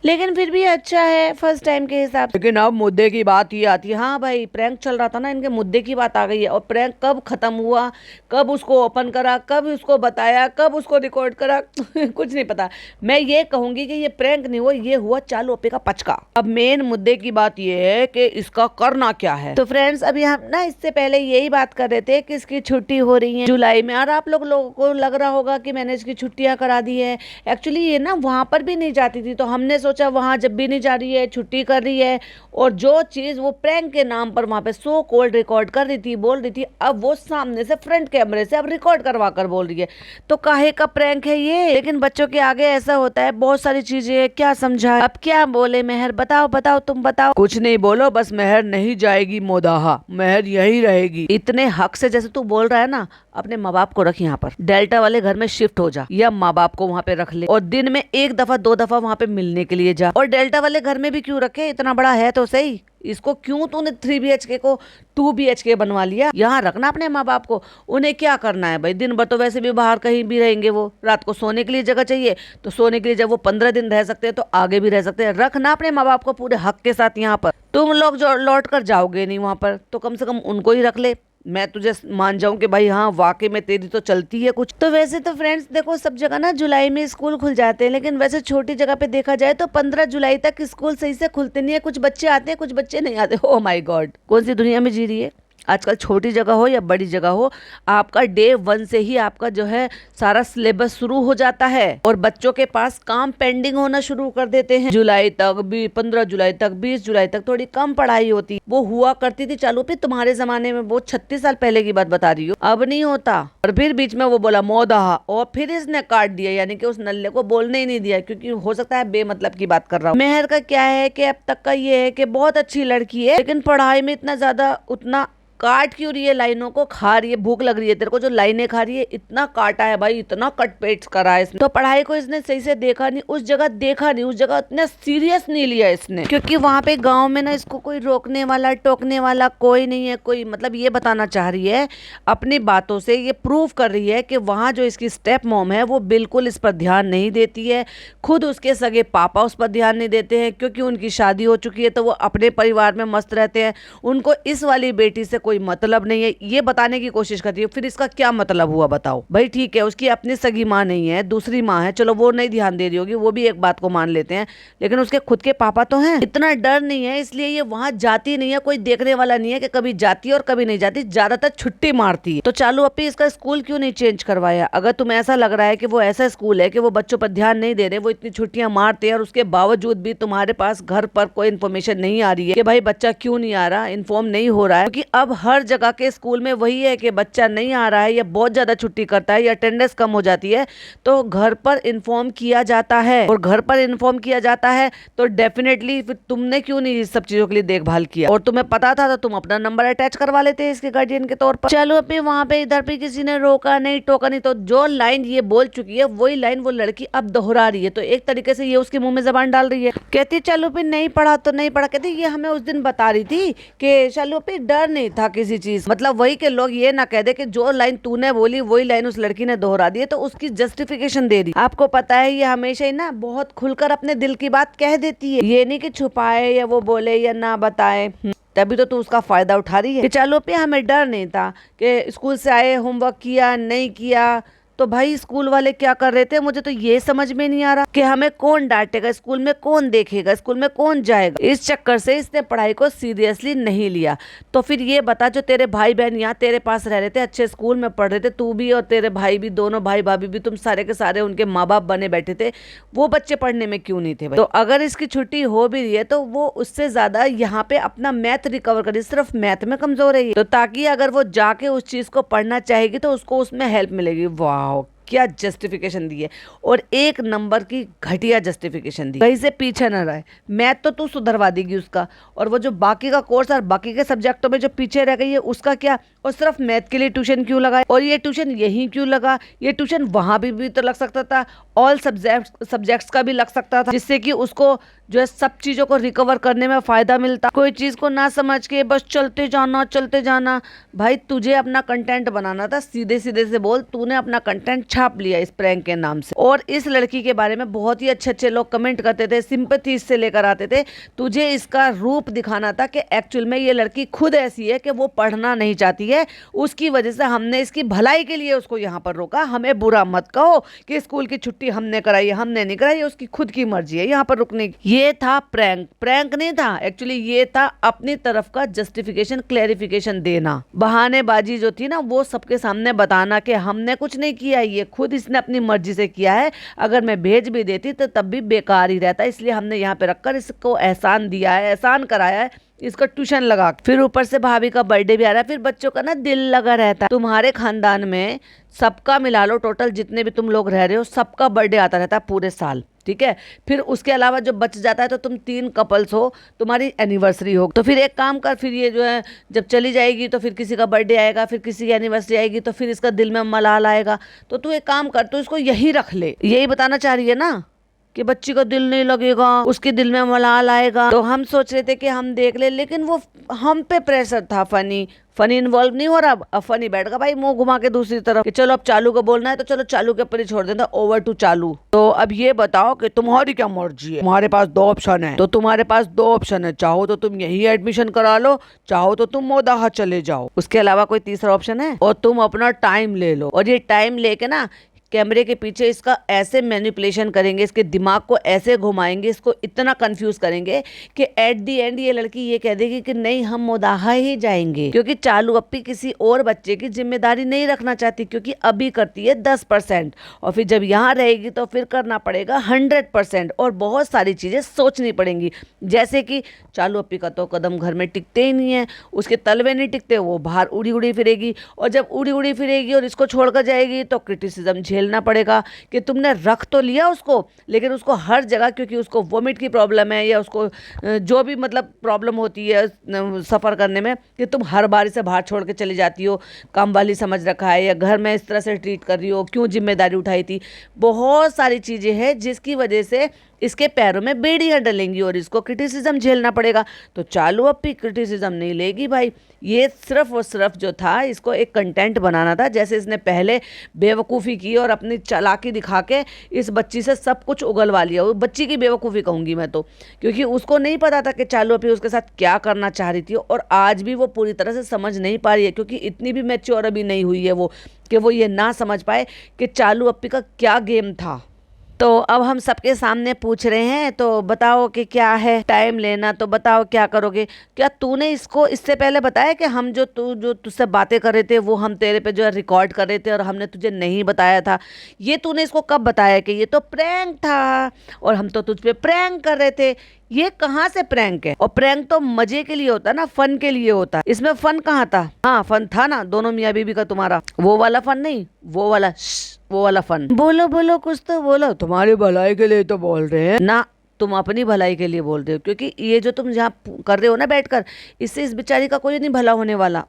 लेकिन फिर भी अच्छा है फर्स्ट टाइम के हिसाब से। लेकिन अब मुद्दे की बात ये आती है, हाँ भाई प्रैंक चल रहा था ना, इनके मुद्दे की बात आ गई है, और प्रैंक कब खत्म हुआ, कब उसको ओपन करा, कब उसको बताया, कब उसको रिकॉर्ड करा कुछ नहीं पता। मैं ये कहूंगी कि ये प्रैंक नहीं हुआ, ये हुआ चालू अप्पी का पचका। अब मेन मुद्दे की बात ये है कि इसका करना क्या है। तो फ्रेंड्स अभी हम ना इससे पहले यही बात कर रहे थे कि इसकी छुट्टी हो रही है जुलाई में, और आप लोगों को लग रहा होगा कि मैंने इसकी छुट्टियां करा दी है। एक्चुअली ये ना वहां पर भी नहीं जाती थी, तो हमने सोचा वहां जब भी नहीं जा रही है, छुट्टी कर रही है, और जो चीज वो प्रैंक के नाम पर वहां पे सो कॉल्ड रिकॉर्ड कर रही थी, बोल रही थी, अब वो सामने से फ्रंट कैमरे से अब रिकॉर्ड करवा कर बोल रही है, तो काहे का प्रैंक है ये। लेकिन बच्चों के आगे ऐसा होता है, बहुत सारी चीजें, क्या समझा, अब क्या बोले। मेहर बताओ बताओ तुम बताओ। कुछ नहीं बोलो, बस मेहर नहीं जाएगी मोदाहा, मेहर यही रहेगी। इतने हक से जैसे तू बोल रहा है ना, अपने माँ बाप को रख यहाँ पर, डेल्टा वाले घर में शिफ्ट हो जा, या माँ बाप को वहाँ पे रख ले, और दिन में 1 दफा 2 दफा वहाँ पे मिलने के लिए जा। और डेल्टा वाले घर में भी क्यों रखे, इतना बड़ा है तो सही, इसको क्यों तूने 3 BHK को 2 BHK बनवा लिया। यहाँ रखना अपने माँ बाप को, उन्हें क्या करना है भाई, दिन भर तो वैसे भी बाहर कहीं भी रहेंगे, वो रात को सोने के लिए जगह चाहिए, तो सोने के लिए जब वो 15 दिन रह सकते हैं तो आगे भी रह सकते हैं। रखना अपने माँ बाप को पूरे हक के साथ यहाँ पर। तुम लोग जो लौट कर जाओगे नहीं वहां पर, तो कम से कम उनको ही रख ले, मैं तुझे मान जाऊं कि भाई हाँ वाकई में तेरी तो चलती है कुछ। तो वैसे तो फ्रेंड्स देखो, सब जगह ना जुलाई में स्कूल खुल जाते हैं, लेकिन वैसे छोटी जगह पे देखा जाए तो 15 जुलाई तक स्कूल सही से खुलते नहीं है। कुछ बच्चे आते हैं, कुछ बच्चे नहीं आते। ओह माय गॉड, कौन सी दुनिया में जी रही है आजकल। छोटी जगह हो या बड़ी जगह हो, आपका डे 1 से ही आपका जो है सारा सिलेबस शुरू हो जाता है, और बच्चों के पास काम पेंडिंग होना शुरू कर देते हैं। जुलाई तक भी, 15 जुलाई तक, 20 जुलाई तक थोड़ी कम पढ़ाई होती, वो हुआ करती थी चालू पे तुम्हारे जमाने में, वो 36 साल पहले की बात बता रही हो, अब नहीं होता। और फिर बीच में वो बोला मोदाहा, और फिर इसने काट दिया, यानी कि उस नल्ले को बोलने ही नहीं दिया, क्योंकि हो सकता है बेमतलब की बात कर रहा हूँ। मेहर का क्या है कि अब तक का ये है कि बहुत अच्छी लड़की है, लेकिन पढ़ाई में इतना ज्यादा उतना काट क्यों रही है, लाइनों को खा रही है, भूख लग रही है तेरे को, जो लाइनें खा रही है, इतना काटा है भाई, इतना कट पेट करा है इसने। तो पढ़ाई को इसने सही से देखा नहीं, उस जगह देखा नहीं, उस जगह इतना सीरियस नहीं लिया इसने, क्योंकि वहां पे गांव में ना इसको कोई रोकने वाला टोकने वाला कोई नहीं है। कोई मतलब ये बताना चाह रही है अपनी बातों से, ये प्रूव कर रही है कि वहां जो इसकी स्टेप मॉम है वो बिल्कुल इस पर ध्यान नहीं देती है, खुद उसके सगे पापा उस पर ध्यान नहीं देते हैं, क्योंकि उनकी शादी हो चुकी है तो वो अपने परिवार में मस्त रहते हैं, उनको इस वाली बेटी से कोई मतलब नहीं है, ये बताने की कोशिश करती है। फिर इसका क्या मतलब हुआ बताओ भाई। ठीक है उसकी अपनी सगी माँ नहीं है, दूसरी माँ है, चलो वो नहीं ध्यान दे रही होगी, वो भी एक बात को मान लेते हैं, लेकिन उसके खुद के पापा तो हैं। इतना डर नहीं है, इसलिए ये वहां जाती नहीं है, कोई देखने वाला नहीं है कि कभी जाती है और कभी नहीं जाती, ज्यादातर छुट्टी मारती है। तो चालू अप्पी इसका स्कूल क्यों नहीं चेंज करवाया। अगर तुम ऐसा लग रहा है कि वो ऐसा स्कूल है कि वो बच्चों पर ध्यान नहीं दे रहे, वो इतनी छुट्टियां मारते हैं और उसके बावजूद भी तुम्हारे पास घर पर कोई इन्फॉर्मेशन नहीं आ रही है कि भाई बच्चा क्यों नहीं आ रहा, इन्फॉर्म नहीं हो रहा है, क्योंकि अब हर जगह के स्कूल में वही है कि बच्चा नहीं आ रहा है या बहुत ज़्यादा छुट्टी करता है या अटेंडेंस कम हो जाती है तो घर पर इन्फॉर्म किया जाता है, और घर पर इन्फॉर्म किया जाता है तो डेफिनेटली फिर तुमने क्यों नहीं इस सब चीज़ों के लिए देखभाल किया, और तुम्हें पता था तो तुम अपना नंबर अटैच करवा लेते इसके गार्डियन के तौर पर। चलो अभी वहाँ पे इधर पे किसी ने रोका नहीं टोका नहीं, तो जो लाइन ये बोल चुकी है वही लाइन वो लड़की अब दोहरा रही है, तो एक तरीके से ये उसके मुंह में जबान डाल रही है। कहती चलो भी नहीं पढ़ा तो नहीं पढ़ा, कहती ये हमें उस दिन बता रही थी कि चलो भी डर नहीं था किसी चीज, मतलब वही के लोग ये ना कह दे कि जो लाइन तूने बोली वही लाइन उस लड़की ने दोहरा दी है तो उसकी जस्टिफिकेशन दे रही। आपको पता है ये हमेशा ही ना बहुत खुलकर अपने दिल की बात कह देती है, ये नहीं कि छुपाए या वो बोले या ना बताए। तभी तो तू उसका फायदा उठा रही है कि चलो पे हमें डर नहीं था कि स्कूल से आए होमवर्क किया नहीं किया, तो भाई स्कूल वाले क्या कर रहे थे मुझे तो ये समझ में नहीं आ रहा कि हमें कौन डांटेगा, स्कूल में कौन देखेगा, स्कूल में कौन जाएगा। इस चक्कर से इसने पढ़ाई को सीरियसली नहीं लिया। तो फिर ये बता जो तेरे भाई बहन यहाँ तेरे पास रह रहे थे, अच्छे स्कूल में पढ़ रहे थे, तू भी और तेरे भाई भी, दोनों भाई भाभी भी, तुम सारे के सारे उनके माँ बाप बने बैठे थे, वो बच्चे पढ़ने में क्यों नहीं थे भाई? तो अगर इसकी छुट्टी हो भी रही है तो वो उससे ज्यादा यहाँ पे अपना मैथ रिकवर करे, सिर्फ मैथ में कमजोर है तो ताकि अगर वो जाके उस चीज को पढ़ना चाहेगी तो उसको उसमें हेल्प मिलेगी। वाह क्या जस्टिफिकेशन दी है, और एक नंबर की घटिया जस्टिफिकेशन दी, कहीं से पीछे न रहे। मैथ तो तू सुधरवा देगी उसका, और वो जो बाकी का कोर्स और बाकी के सब्जेक्टों में जो पीछे रह गई है उसका क्या, और सिर्फ मैथ के लिए ट्यूशन क्यों लगाए, और ये ट्यूशन यहीं क्यों लगा, ये ट्यूशन वहां भी तो लग सकता था, ऑल सब्जेक्ट्स का भी लग सकता था, जिससे कि उसको जो है सब चीजों को रिकवर करने में फायदा मिलता। कोई चीज को ना समझ के बस चलते जाना। भाई तुझे अपना कंटेंट बनाना था, सीधे सीधे से बोल, तूने अपना कंटेंट छाप लिया इस प्रैंक के नाम से। और इस लड़की के बारे में बहुत ही अच्छे लोग कमेंट करते थे, सिंपैथी इससे लेकर आते थे। तुझे इसका रूप दिखाना था कि एक्चुअल में ये लड़की खुद ऐसी है कि वो पढ़ना नहीं चाहती है, उसकी वजह से हमने इसकी भलाई के लिए उसको यहाँ पर रोका। हमें बुरा मत कहो कि स्कूल की छुट्टी हमने कराई, हमने नहीं कराई, उसकी खुद की मर्जी है यहाँ पर रुकने की। ये था प्रैंक नहीं था एक्चुअली, ये था अपनी तरफ का जस्टिफिकेशन, क्लैरिफिकेशन देना, बहानेबाजी जो थी ना वो सबके सामने बताना कि हमने कुछ नहीं किया, ये खुद इसने अपनी मर्जी से किया है, अगर मैं भेज भी देती तो तब भी बेकार ही रहता, इसलिए हमने यहाँ पे रखकर इसको एहसान दिया है, एहसान कराया है, इसका ट्यूशन लगा। फिर ऊपर से भाभी का बर्थडे भी आ रहा है, फिर बच्चों का ना दिल लगा रहता है। तुम्हारे खानदान में सबका मिला लो, टोटल जितने भी तुम लोग रह रहे हो सबका बर्थडे आता रहता है पूरे साल, ठीक है। फिर उसके अलावा जो बच जाता है तो तुम 3 कपल्स हो, तुम्हारी एनिवर्सरी हो, तो फिर एक काम कर, फिर ये जो है जब चली जाएगी तो फिर किसी का बर्थडे आएगा, फिर किसी की एनिवर्सरी आएगी, तो फिर इसका दिल में मलाल आएगा। तो तू एक काम कर, तो इसको यही रख ले, यही बताना चाह रही है ना कि बच्ची का दिल नहीं लगेगा, उसके दिल में मलाल आएगा। तो हम सोच रहे थे कि हम देख ले, लेकिन वो हम पे प्रेशर था, फनी इन्वॉल्व नहीं हो रहा। अब फनी बैठ गया भाई मुंह घुमा के दूसरी तरफ कि चलो अब चालू को बोलना है तो चलो चालू के ऊपर ही छोड़ देना, ओवर टू चालू। तो अब ये बताओ कि तुम्हारी क्या मर्जी है, तुम्हारे पास 2 ऑप्शन है, तो तुम्हारे पास 2 ऑप्शन है, चाहो तो तुम यही एडमिशन करा लो, चाहो तो तुम मोदाहा चले जाओ, उसके अलावा कोई तीसरा ऑप्शन है, और तुम अपना टाइम ले लो। और ये टाइम लेके ना कैमरे के पीछे इसका ऐसे मैनिपुलेशन करेंगे, इसके दिमाग को ऐसे घुमाएंगे, इसको इतना कंफ्यूज करेंगे कि एट दी एंड ये लड़की ये कह देगी कि नहीं हम मोदाहा ही जाएंगे, क्योंकि चालू अप्पी किसी और बच्चे की जिम्मेदारी नहीं रखना चाहती, क्योंकि अभी करती है 10%, और फिर जब यहाँ रहेगी तो फिर करना पड़ेगा 100%, और बहुत सारी चीजें सोचनी पड़ेंगी, जैसे कि चालू अप्पी का तो कदम घर में टिकते ही नहीं है, उसके तलवे नहीं टिकते, वो बाहर उड़ी उड़ी फिरेगी, और जब उड़ी उड़ी फिरेगी और इसको छोड़कर जाएगी तो क्रिटिसिज्म झेलना पड़ेगा कि तुमने रख तो लिया उसको, लेकिन उसको हर जगह, क्योंकि उसको वोमिट की प्रॉब्लम है या उसको जो भी मतलब प्रॉब्लम होती है सफ़र करने में, कि तुम हर बारी से बाहर छोड़ के चली जाती हो, काम वाली समझ रखा है या घर में इस तरह से ट्रीट कर रही हो, क्यों जिम्मेदारी उठाई थी। बहुत सारी चीज़ें हैं जिसकी वजह से इसके पैरों में बेड़ियां डलेंगी और इसको क्रिटिसिज्म झेलना पड़ेगा। तो चालू अप्पी क्रिटिसिज्म नहीं लेगी भाई, ये सिर्फ और सिर्फ जो था इसको एक कंटेंट बनाना था, जैसे इसने पहले बेवकूफ़ी की और अपनी चालाकी दिखा के इस बच्ची से सब कुछ उगलवा लिया। वो बच्ची की बेवकूफ़ी कहूँगी मैं तो, क्योंकि उसको नहीं पता था कि चालू अप्पी उसके साथ क्या करना चाह रही थी, और आज भी वो पूरी तरह से समझ नहीं पा रही है, क्योंकि इतनी भी मैच्योर अभी नहीं हुई है वो कि वो ये ना समझ पाए कि चालू अप्पी का क्या गेम था। तो अब हम सबके सामने पूछ रहे हैं, तो बताओ कि क्या है टाइम लेना, तो बताओ क्या करोगे। क्या तूने इसको इससे पहले बताया कि हम जो तुझसे बातें कर रहे थे वो हम तेरे पे जो है रिकॉर्ड कर रहे थे और हमने तुझे नहीं बताया था? ये तूने इसको कब बताया कि ये तो प्रैंक था और हम तो तुझ पे प्रैंक कर रहे थे? ये कहाँ से प्रैंक है? और प्रैंक तो मजे के लिए होता है ना, फन के लिए होता है। इसमें फन कहाँ था? हाँ फन था ना, दोनों मियाँ बीबी का तुम्हारा, वो वाला फन नहीं, वो वाला फन। बोलो बोलो कुछ तो बोलो, तुम्हारी भलाई के लिए तो बोल रहे हैं ना, तुम अपनी भलाई के लिए बोल रहे हो, क्योंकि ये जो तुम यहाँ कर रहे हो ना बैठकर, इससे इस बेचारी का कोई नहीं भला होने वाला।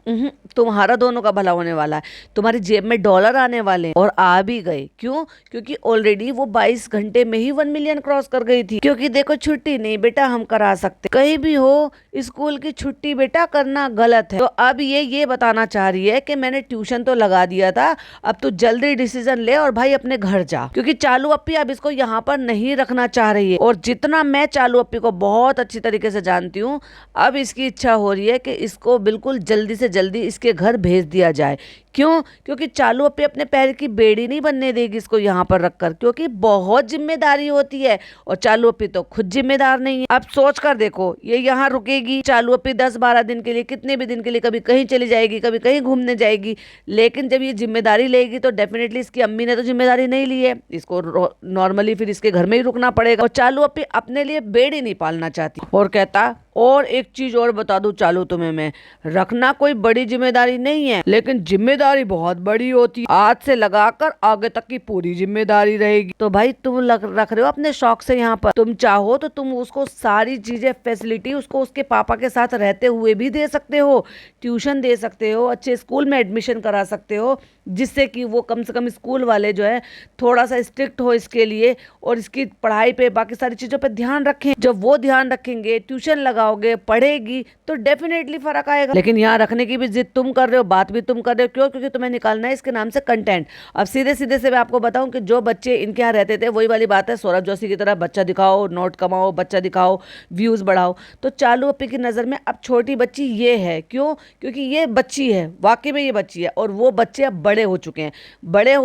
तुम्हारा दोनों का भला होने वाला है। तुम्हारी जेब में डॉलर आने वाले हैं, और आ भी गए। क्यों? क्योंकि ऑलरेडी वो 22 घंटे में ही 1 मिलियन क्रॉस कर गई थी। क्योंकि देखो छुट्टी नहीं बेटा हम करा सकते, कहीं भी हो स्कूल की छुट्टी बेटा करना गलत है। तो अब ये बताना चाह रही है कि मैंने ट्यूशन तो लगा दिया था, अब तू जल्दी डिसीजन ले और भाई अपने घर जा, क्योंकि चालू अप्पी अब इसको यहाँ पर नहीं रखना चाह रही है। और जितना मैं चालू अप्पी को बहुत अच्छी तरीके से जानती हूँ, अब इसकी इच्छा हो रही है कि इसको बिल्कुल जल्दी से जल्दी इसके घर भेज दिया जाए। क्यों? क्योंकि चालू अप्पी अपने पैर की बेड़ी नहीं बनने देगी इसको यहाँ पर रखकर, क्योंकि बहुत जिम्मेदारी होती है और चालू अप्पी तो खुद जिम्मेदार नहीं है। अब सोच कर देखो, ये यहाँ रुकेगी चालू अप्पी 10-12 दिन के लिए, कितने भी दिन के लिए, कभी कहीं चली जाएगी, कभी कहीं घूमने जाएगी, लेकिन जब ये जिम्मेदारी लेगी तो डेफिनेटली इसकी अम्मी ने तो जिम्मेदारी नहीं ली है, इसको नॉर्मली फिर इसके घर में ही रुकना पड़ेगा। और चालू अप्पी अपने लिए बेड़ी नहीं पालना चाहती। और कहता, और एक चीज और बता दूं चालू तुम्हें मैं, रखना कोई बड़ी जिम्मेदारी नहीं है, लेकिन जिम्मेदारी बहुत बड़ी होती है, आज से लगाकर आगे तक की पूरी जिम्मेदारी रहेगी। तो भाई तुम रख रहे हो अपने शौक से यहाँ पर, तुम चाहो तो तुम उसको सारी चीजें फैसिलिटी उसको उसके पापा के साथ रहते हुए भी दे सकते हो, ट्यूशन दे सकते हो, अच्छे स्कूल में एडमिशन करा सकते हो, जिससे कि वो कम से कम स्कूल वाले जो है थोड़ा सा स्ट्रिक्ट हो इसके लिए, और इसकी पढ़ाई पे बाकी सारी चीज़ों पे ध्यान रखें। जब वो ध्यान रखेंगे, ट्यूशन लगाओगे, पढ़ेगी, तो डेफिनेटली फर्क आएगा। लेकिन यहाँ रखने की भी जिद तुम कर रहे हो, बात भी तुम कर रहे हो। क्यों? क्योंकि तुम्हें निकालना है इसके नाम से कंटेंट। अब सीधे सीधे से मैं आपको बताऊं कि जो बच्चे इनके यहाँ रहते थे, वही वाली बात है, सौरभ जोशी की तरह बच्चा दिखाओ, नोट कमाओ, बच्चा दिखाओ, व्यूज बढ़ाओ। तो चालू अप्पी की नज़र में अब छोटी बच्ची ये है। क्यों? क्योंकि ये बच्ची है, वाकई में ये बच्ची है, और वो बच्चे अब बड़े हो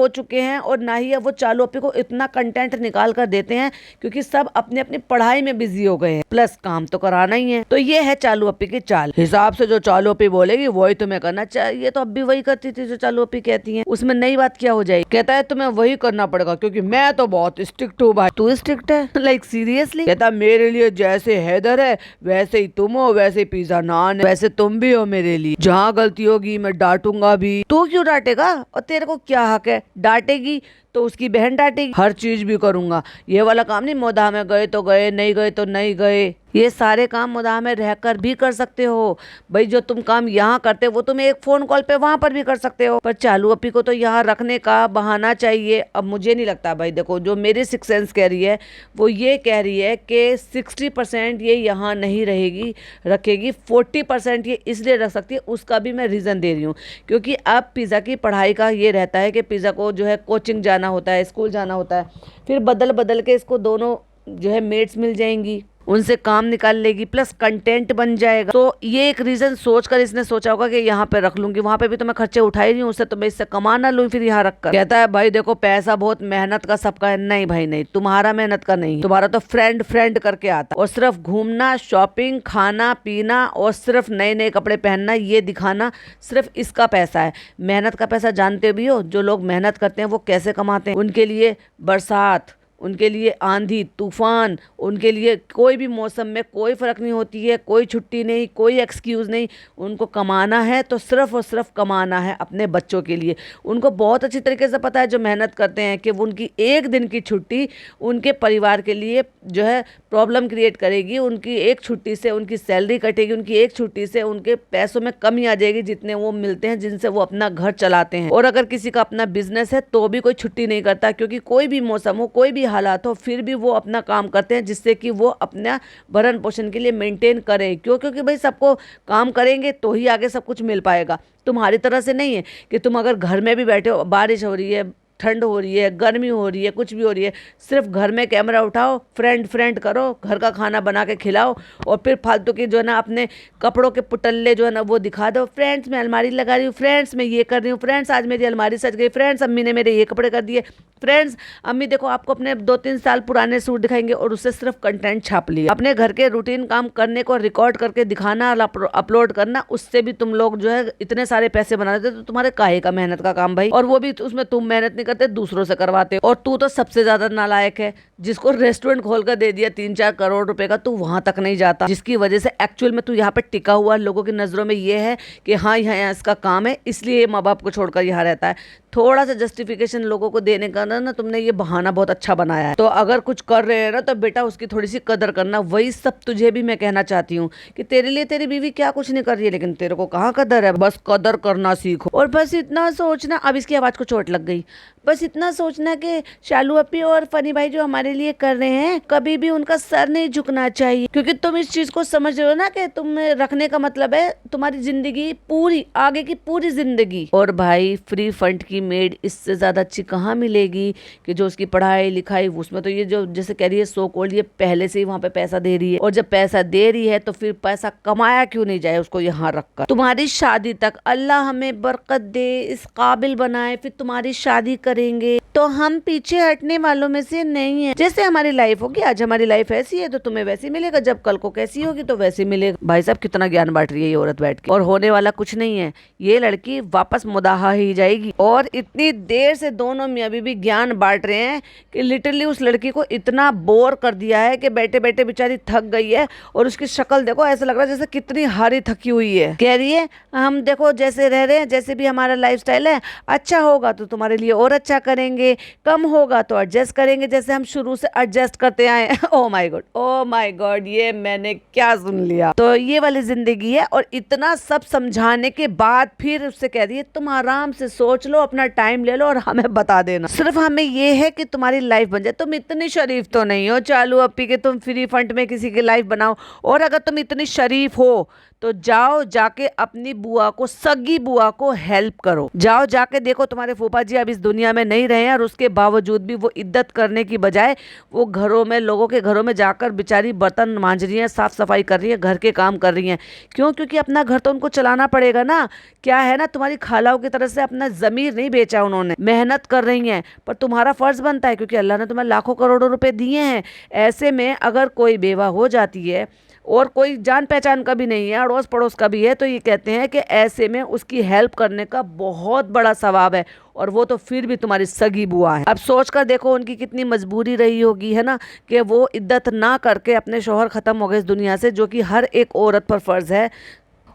चुके हैं, और ना ही अब वो चालू अप्पी को इतना कंटेंट निकाल कर देते हैं, क्योंकि सब अपने अपनी पढ़ाई में बिजी हो गए हैं, प्लस काम तो कराना ही है। तो ये है चालू अप्पी की चाल। हिसाब से जो चालू अप्पी बोलेगी वही तुम्हें करना चाहिए। तो अब भी वही करती थी जो चालू अप्पी कहती है, उसमें नई बात क्या हो जाएगी? कहता है तुम्हें वही करना पड़ेगा, क्योंकि मैं तो बहुत स्ट्रिक्ट हूँ। भाई तू स्ट्रिक्ट है? Like seriously? कहता मेरे लिए जैसे हैदर है वैसे ही तुम हो, वैसे पिज्जा नान है, वैसे तुम भी हो मेरे लिए। जहाँ गलती होगी मैं डांटूंगा भी। तू क्यों डांटेगा? और तेरे को क्या हक है? डांटेगी तो उसकी बहन डांटेगी। हर चीज भी करूंगा, ये वाला काम नहीं, मोदा में गए तो गए, नहीं गए तो नहीं गए, ये सारे काम मुदाह में रहकर भी कर सकते हो। भाई जो तुम काम यहाँ करते हो वो तुम एक फोन कॉल पे वहां पर भी कर सकते हो, पर चालू अप्पी को तो यहाँ रखने का बहाना चाहिए। अब मुझे नहीं लगता भाई, देखो जो मेरी सिक्स सेंस कह रही है वो ये कह रही है कि 60% ये यहाँ नहीं रहेगी, रखेगी, 40% ये इसलिए रख सकती है। उसका भी मैं रीज़न दे रही हूँ, क्योंकि अब पिज़्ज़ा की पढ़ाई का ये रहता है कि पिज़्ज़ा को जो है कोचिंग जाना होता है, स्कूल जाना होता है, फिर बदल बदल के इसको दोनों जो है मेट्स मिल जाएंगी, उनसे काम निकाल लेगी, प्लस कंटेंट बन जाएगा। तो ये एक रीजन सोचकर इसने सोचा होगा कि यहाँ पे रख लूंगी, वहां पे भी तो मैं खर्चे उठा ही रही हूँ, उससे तो मैं इससे कमा ना लूँ फिर यहाँ रखकर। कहता है भाई देखो पैसा बहुत मेहनत का सबका है। नहीं भाई नहीं, तुम्हारा मेहनत का नहीं, तुम्हारा तो फ्रेंड फ्रेंड करके आता, और सिर्फ घूमना, शॉपिंग, खाना पीना और सिर्फ नए नए कपड़े पहनना, ये दिखाना, सिर्फ इसका पैसा है। मेहनत का पैसा जानते भी हो, जो लोग मेहनत करते हैं वो कैसे कमाते हैं। उनके लिए बरसात, उनके लिए आंधी तूफान, उनके लिए कोई भी मौसम में कोई फ़र्क नहीं होती है, कोई छुट्टी नहीं, कोई एक्सक्यूज़ नहीं। उनको कमाना है तो सिर्फ़ और सिर्फ कमाना है अपने बच्चों के लिए। उनको बहुत अच्छी तरीके से पता है जो मेहनत करते हैं कि वो उनकी एक दिन की छुट्टी उनके परिवार के लिए जो है प्रॉब्लम क्रिएट करेगी। उनकी एक छुट्टी से उनकी सैलरी कटेगी, उनकी एक छुट्टी से उनके पैसों में कमी आ जाएगी जितने वो मिलते हैं, जिनसे वो अपना घर चलाते हैं। और अगर किसी का अपना बिजनेस है तो भी कोई छुट्टी नहीं करता, क्योंकि कोई भी मौसम हो, कोई भी हालात हो, फिर भी वो अपना काम करते हैं, जिससे कि वो अपना भरण पोषण के लिए मेंटेन करें। क्यों? क्योंकि भाई सबको काम करेंगे तो ही आगे सब कुछ मिल पाएगा। तुम्हारी तरह से नहीं है कि तुम अगर घर में भी बैठे हो, बारिश हो रही है, ठंड हो रही है, गर्मी हो रही है, कुछ भी हो रही है, सिर्फ घर में कैमरा उठाओ, फ्रेंड करो, घर का खाना बना के खिलाओ, और फिर फालतू की जो है ना अपने कपड़ों के पुटल्ले जो है ना वो दिखा दो। फ्रेंड्स मैं अलमारी लगा रही हूँ, फ्रेंड्स मैं ये कर रही हूँ, फ्रेंड्स आज मेरी अलमारी सज गई, फ्रेंड्स अम्मी ने मेरे ये कपड़े कर दिए, फ्रेंड्स अम्मी देखो आपको अपने 2-3 साल पुराने सूट दिखाएंगे, और उससे सिर्फ कंटेंट छाप लिया। अपने घर के रूटीन काम करने को रिकॉर्ड करके दिखाना, अपलोड करना, उससे भी तुम लोग जो है इतने सारे पैसे बना देते, तो तुम्हारे काहे का मेहनत का काम भाई। और वो भी उसमें तुम मेहनत नहीं करते, दूसरों से करवाते। और तू तो सबसे ज्यादा नालायक है, जिसको रेस्टोरेंट खोल कर दे दिया 3-4 करोड़ रुपए का, तू वहां तक नहीं जाता, जिसकी वजह से एक्चुअल में तू यहाँ पे टिका हुआ लोगों की नजरों में ये है कि हाँ यहाँ इसका काम है, इसलिए माँ बाप को छोड़कर यहाँ रहता है। थोड़ा सा जस्टिफिकेशन लोगों को देने का ना तुमने ये बहाना बहुत अच्छा बनाया है। तो अगर कुछ कर रहे हैं ना तो बेटा उसकी थोड़ी सी कदर करना। वही सब तुझे भी मैं कहना चाहती हूँ कि तेरे लिए तेरी बीवी क्या कुछ नहीं कर रही है, लेकिन तेरे को कहाँ कदर है। बस कदर करना सीखो। और बस इतना सोचना, अब इसकी आवाज को चोट लग गई, बस इतना सोचना कि शालू अपी और फनी भाई जो हमारे लिए कर रहे हैं, कभी भी उनका सर नहीं झुकना चाहिए, क्योंकि तुम इस चीज को समझ रहे हो ना कि तुम रखने का मतलब है तुम्हारी जिंदगी पूरी, आगे की पूरी जिंदगी। और भाई फ्री फंड की मेड इससे ज्यादा अच्छी कहाँ मिलेगी कि जो उसकी पढ़ाई लिखाई, उसमें तो ये जो जैसे कह रही है सो कॉल्ड, ये पहले से ही वहां पे पैसा दे रही है, और जब पैसा दे रही है तो फिर पैसा कमाया क्यों नहीं जाए उसको यहाँ रखकर। तुम्हारी शादी तक अल्लाह हमें बरकत दे, इस काबिल बनाए, फिर तुम्हारी शादी करेंगे तो हम पीछे हटने वालों में से नहीं है। जैसे हमारी लाइफ होगी, आज हमारी लाइफ ऐसी है तो तुम्हें वैसी मिलेगा, जब कल को कैसी होगी तो वैसी मिलेगा। भाई साहब कितना ज्ञान बांट रही है ये औरत बैठ के, और होने वाला कुछ नहीं है, ये लड़की वापस मुदाहा ही जाएगी। और इतनी देर से दोनों मियां बीवी ज्ञान बांट रहे हैं कि लिटरली उस लड़की को इतना बोर कर दिया है कि बैठे बैठे बेचारी थक गई है। और उसकी शक्ल देखो, ऐसा लग रहा है जैसे कितनी हारी थकी हुई है। कह रही है हम देखो जैसे रह रहे हैं, जैसे भी हमारा लाइफस्टाइल है, अच्छा होगा तो तुम्हारे लिए और अच्छा करेंगे, कम होगा तो एडजस्ट करेंगे, जैसे हम शुरू से एडजस्ट करते आए। Oh my God, oh my God, ये मैंने क्या सुन लिया। तो ये वाली जिंदगी है। और इतना सब समझाने के बाद फिर उससे कह रही है तुम आराम से सोच लो, अपना टाइम ले लो और हमें बता देना। सिर्फ हमें ये है कि तुम्हारी लाइफ बन जाए। तुम इतनी शरीफ तो नहीं हो चालू अपी के तुम फ्री फंड में किसी की लाइफ बनाओ। और अगर तुम इतनी शरीफ हो तो जाओ जाके अपनी बुआ को, सगी बुआ को हेल्प करो। जाओ जाके देखो तुम्हारे फूफा जी अब इस दुनिया में नहीं रहे हैं, और उसके बावजूद भी वो इज्जत करने की बजाय वो घरों में, लोगों के घरों में जाकर बेचारी बर्तन मांज रही है, साफ सफाई कर रही है, घर के काम कर रही हैं। क्यों? क्योंकि अपना घर तो उनको चलाना पड़ेगा ना। क्या है ना, तुम्हारी खालाओं की तरह से अपना जमीर नहीं बेचा उन्होंने, मेहनत कर रही हैं, पर तुम्हारा फर्ज बनता है क्योंकि अल्लाह ने तुम्हें लाखों करोड़ों रुपए दिए हैं। ऐसे में अगर कोई बेवा हो जाती है और कोई जान पहचान का भी नहीं है, अड़ोस पड़ोस का भी है, तो ये कहते हैं कि ऐसे में उसकी हेल्प करने का बहुत बड़ा सवाब है। और वो तो फिर भी तुम्हारी सगी बुआ है। अब सोच कर देखो उनकी कितनी मजबूरी रही होगी, है ना, कि वो इज्जत ना करके अपने शौहर खत्म हो गए इस दुनिया से, जो कि हर एक औरत पर फर्ज है।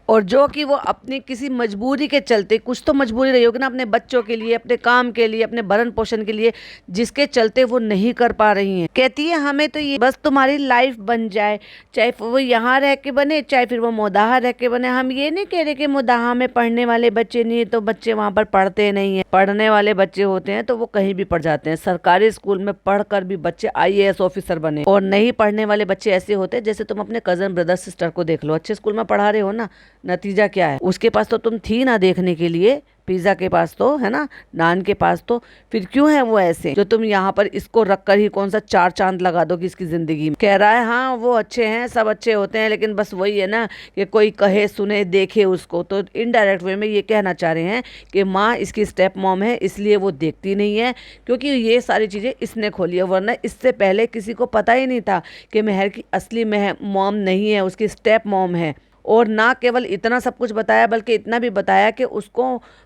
और जो कि वो अपनी किसी मजबूरी के चलते, कुछ तो मजबूरी रही होगी ना, अपने बच्चों के लिए, अपने काम के लिए, अपने भरण पोषण के लिए, जिसके चलते वो नहीं कर पा रही हैं। कहती है हमें तो ये बस तुम्हारी लाइफ बन जाए, चाहे वो यहाँ रह के बने, चाहे फिर वो मोदाहा रह के बने। हम ये नहीं कह रहे कि मोदाहा में पढ़ने वाले बच्चे नहीं है तो बच्चे वहाँ पर पढ़ते नहीं है। पढ़ने वाले बच्चे होते हैं तो वो कहीं भी पढ़ जाते हैं। सरकारी स्कूल में पढ़कर भी बच्चे IAS ऑफिसर बने। और नहीं पढ़ने वाले बच्चे ऐसे होते हैं, जैसे तुम अपने कजन ब्रदर सिस्टर को देख लो, अच्छे स्कूल में पढ़ा रहे हो ना, नतीजा क्या है? उसके पास तो तुम थी ना देखने के लिए, पिज्जा के पास तो, है ना, नान के पास तो, फिर क्यों है वो ऐसे जो तुम यहाँ पर इसको रखकर ही कौन सा 4 चांद लगा दोगी इसकी जिंदगी में। कह रहा है हाँ वो अच्छे हैं, सब अच्छे होते हैं, लेकिन बस वही है ना कि कोई कहे सुने देखे उसको। तो इनडायरेक्ट वे में ये कहना चाह रहे हैं कि माँ इसकी स्टेप मॉम है, इसलिए वो देखती नहीं है, क्योंकि ये सारी चीजें इसने खोली है, वरना इससे पहले किसी को पता ही नहीं था कि मेहर की असली मॉम नहीं है, उसकी स्टेप मॉम है। और ना केवल इतना सब कुछ बताया, बल्कि इतना भी बताया कि उसको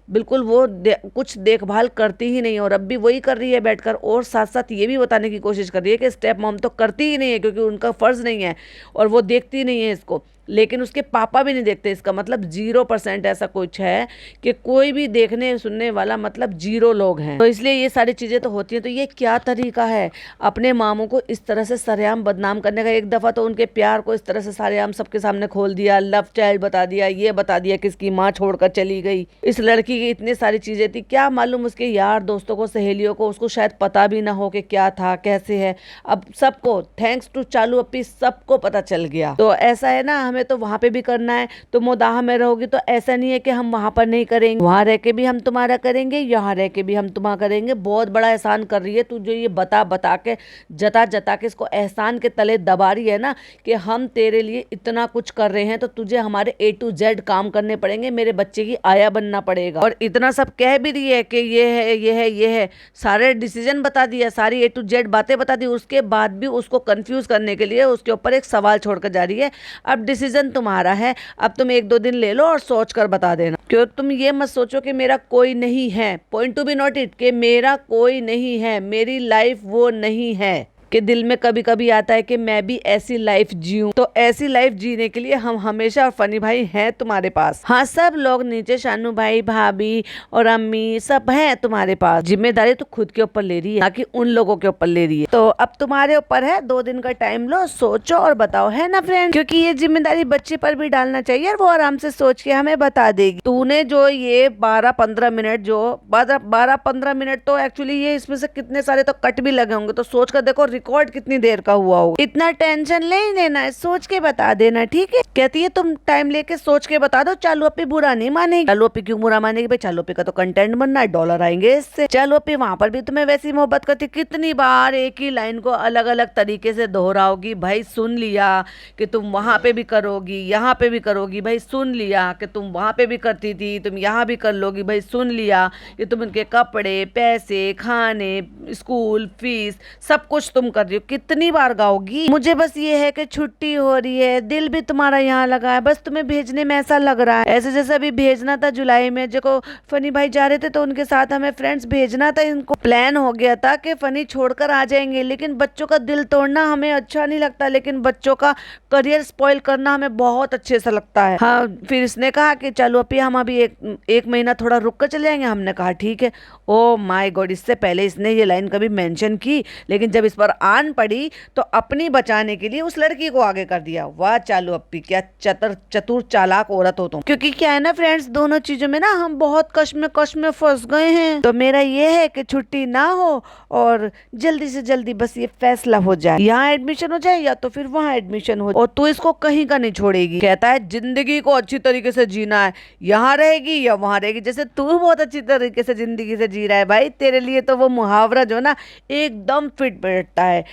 बिल्कुल वो कुछ देखभाल करती ही नहीं, और अब भी वही कर रही है बैठकर। और साथ साथ ये भी बताने की कोशिश कर रही है कि स्टेप मॉम तो करती ही नहीं है, क्योंकि उनका फ़र्ज़ नहीं है और वो देखती नहीं है इसको। लेकिन उसके पापा भी नहीं देखते। इसका मतलब 0% ऐसा कुछ है कि कोई भी देखने सुनने वाला, मतलब 0 लोग हैं। तो इसलिए ये सारी चीज़ें तो होती हैं। तो ये क्या तरीका है अपने मामों को इस तरह से सरेआम बदनाम करने का? एक दफ़ा तो उनके प्यार को इस तरह से सरेआम सबके सामने खोल दिया, लव चाइल्ड बता दिया, ये बता दिया कि इसकी माँ छोड़कर चली गई। इस लड़की की इतनी सारी चीज़ें थी, क्या मालूम उसके यार दोस्तों को, सहेलियों को, उसको शायद पता भी ना हो कि क्या था कैसे है। अब सबको थैंक्स टू चालू अपी सबको पता चल गया। तो ऐसा है ना, हमें तो वहां पे भी करना है। तो मोदाहा में रहोगी तो ऐसा नहीं है कि हम वहां पर नहीं करेंगे, वहां रह के भी हम तुम्हारा करेंगे, यहाँ रह के भी हम तुम्हारा करेंगे। बहुत बड़ा एहसान कर रही है तू, जो ये बता बता के, जता जता के इसको एहसान के तले दबा रही है ना, कि हम तेरे लिए इतना कुछ कर रहे हैं तो तुझे हमारे A to Z काम करने पड़ेंगे, मेरे बच्चे की आया बनना पड़ेगा। और इतना सब कह भी रही है कि ये है ये है ये है, सारे डिसीजन बता दिया, सारी A to Z बातें बता दी। उसके बाद भी उसको कंफ्यूज करने के लिए उसके ऊपर एक सवाल छोड़कर जा रही है। अब डिसीजन डिसीजन तुम्हारा है। अब तुम 1-2 दिन ले लो और सोच कर बता देना। क्यों तुम ये मत सोचो कि मेरा कोई नहीं है, पॉइंट टू बी नोटेड, कि मेरा कोई नहीं है, मेरी लाइफ वो नहीं है। कि दिल में कभी कभी आता है कि मैं भी ऐसी लाइफ जीऊं, तो ऐसी लाइफ जीने के लिए हम हमेशा फनी भाई हैं तुम्हारे पास। हाँ, सब लोग नीचे, शानू भाई, भाभी और अम्मी सब हैं तुम्हारे पास। जिम्मेदारी तो खुद के ऊपर ले रही है, ना कि उन लोगों के ऊपर ले रही है। तो अब तुम्हारे ऊपर है, 2 दिन का टाइम लो, सोचो और बताओ, है ना फ्रेंड। क्योंकि ये जिम्मेदारी बच्चे पर भी डालना चाहिए और वो आराम से सोच के हमें बता देगी। तूने जो ये 12-15 मिनट, जो 12-15 मिनट, तो एक्चुअली ये इसमें से कितने सारे तो कट भी लगे होंगे, तो सोच कर देखो रिकॉर्ड कितनी देर का हुआ होगा। इतना टेंशन नहीं लेना है, सोच के बता देना, ठीक है। कहती है तुम टाइम लेके सोच के बता दो, चालू अपी बुरा नहीं मानेगी। चालू अपी क्यों बुरा मानेगी भाई, चालू अपी का तो कंटेंट बनना है, डॉलर आएंगे इससे। चालू अपी वहां पर भी तुम्हें वैसी मोहब्बत करती, कितनी बार एक ही लाइन को अलग अलग तरीके से दोहराओगी। भाई सुन लिया कि तुम वहां पे भी करोगी, यहाँ पे भी करोगी। भाई सुन लिया कि तुम वहां पे भी करती थी, तुम यहाँ भी कर लोगी। भाई सुन लिया कि तुम उनके कपड़े, पैसे, खाने, स्कूल फीस सब कुछ तुम कर रही हो। कितनी बार गाओगी। मुझे बस ये है कि छुट्टी हो रही है, दिल भी तुम्हारा यहाँ लगा है, बस तुम्हें भेजने में ऐसा लग रहा है, ऐसे जैसे अभी भेजना था जुलाई में, जो फनी भाई जा रहे थे तो उनके साथ हमें फ्रेंड्स भेजना था। इनको प्लान हो गया था कि फनी छोड़कर आ जाएंगे, लेकिन बच्चों का दिल तोड़ना हमें अच्छा नहीं लगता, लेकिन बच्चों का करियर स्पॉइल करना हमें बहुत अच्छे से लगता है। हाँ, फिर इसने कहा कि चलो अभी हम अभी एक महीना थोड़ा रुक कर चले जाएंगे। हमने कहा ठीक है। ओ माय गॉड, इससे पहले इसने ये लाइन कभी मेंशन की, लेकिन जब इस पर आन पड़ी तो अपनी बचाने के लिए उस लड़की को आगे कर दिया। वाह चालू अप्पी, क्या चतुर चालाक औरत हो तुम। क्योंकि क्या है ना फ्रेंड्स, दोनों चीजों में ना हम बहुत कश में फंस गए हैं। तो मेरा ये है कि छुट्टी ना हो और जल्दी से जल्दी बस ये फैसला हो जाए, यहाँ एडमिशन हो जाए या तो फिर वहाँ एडमिशन हो, और तू इसको कहीं का नहीं छोड़ेगी। कहता है जिंदगी को अच्छी तरीके से जीना है, यहाँ रहेगी या वहाँ रहेगी। जैसे तू बहुत अच्छी तरीके से जिंदगी से जी रहा है भाई, तेरे लिए तो वो मुहावरा जो ना एकदम फिट बैठता है।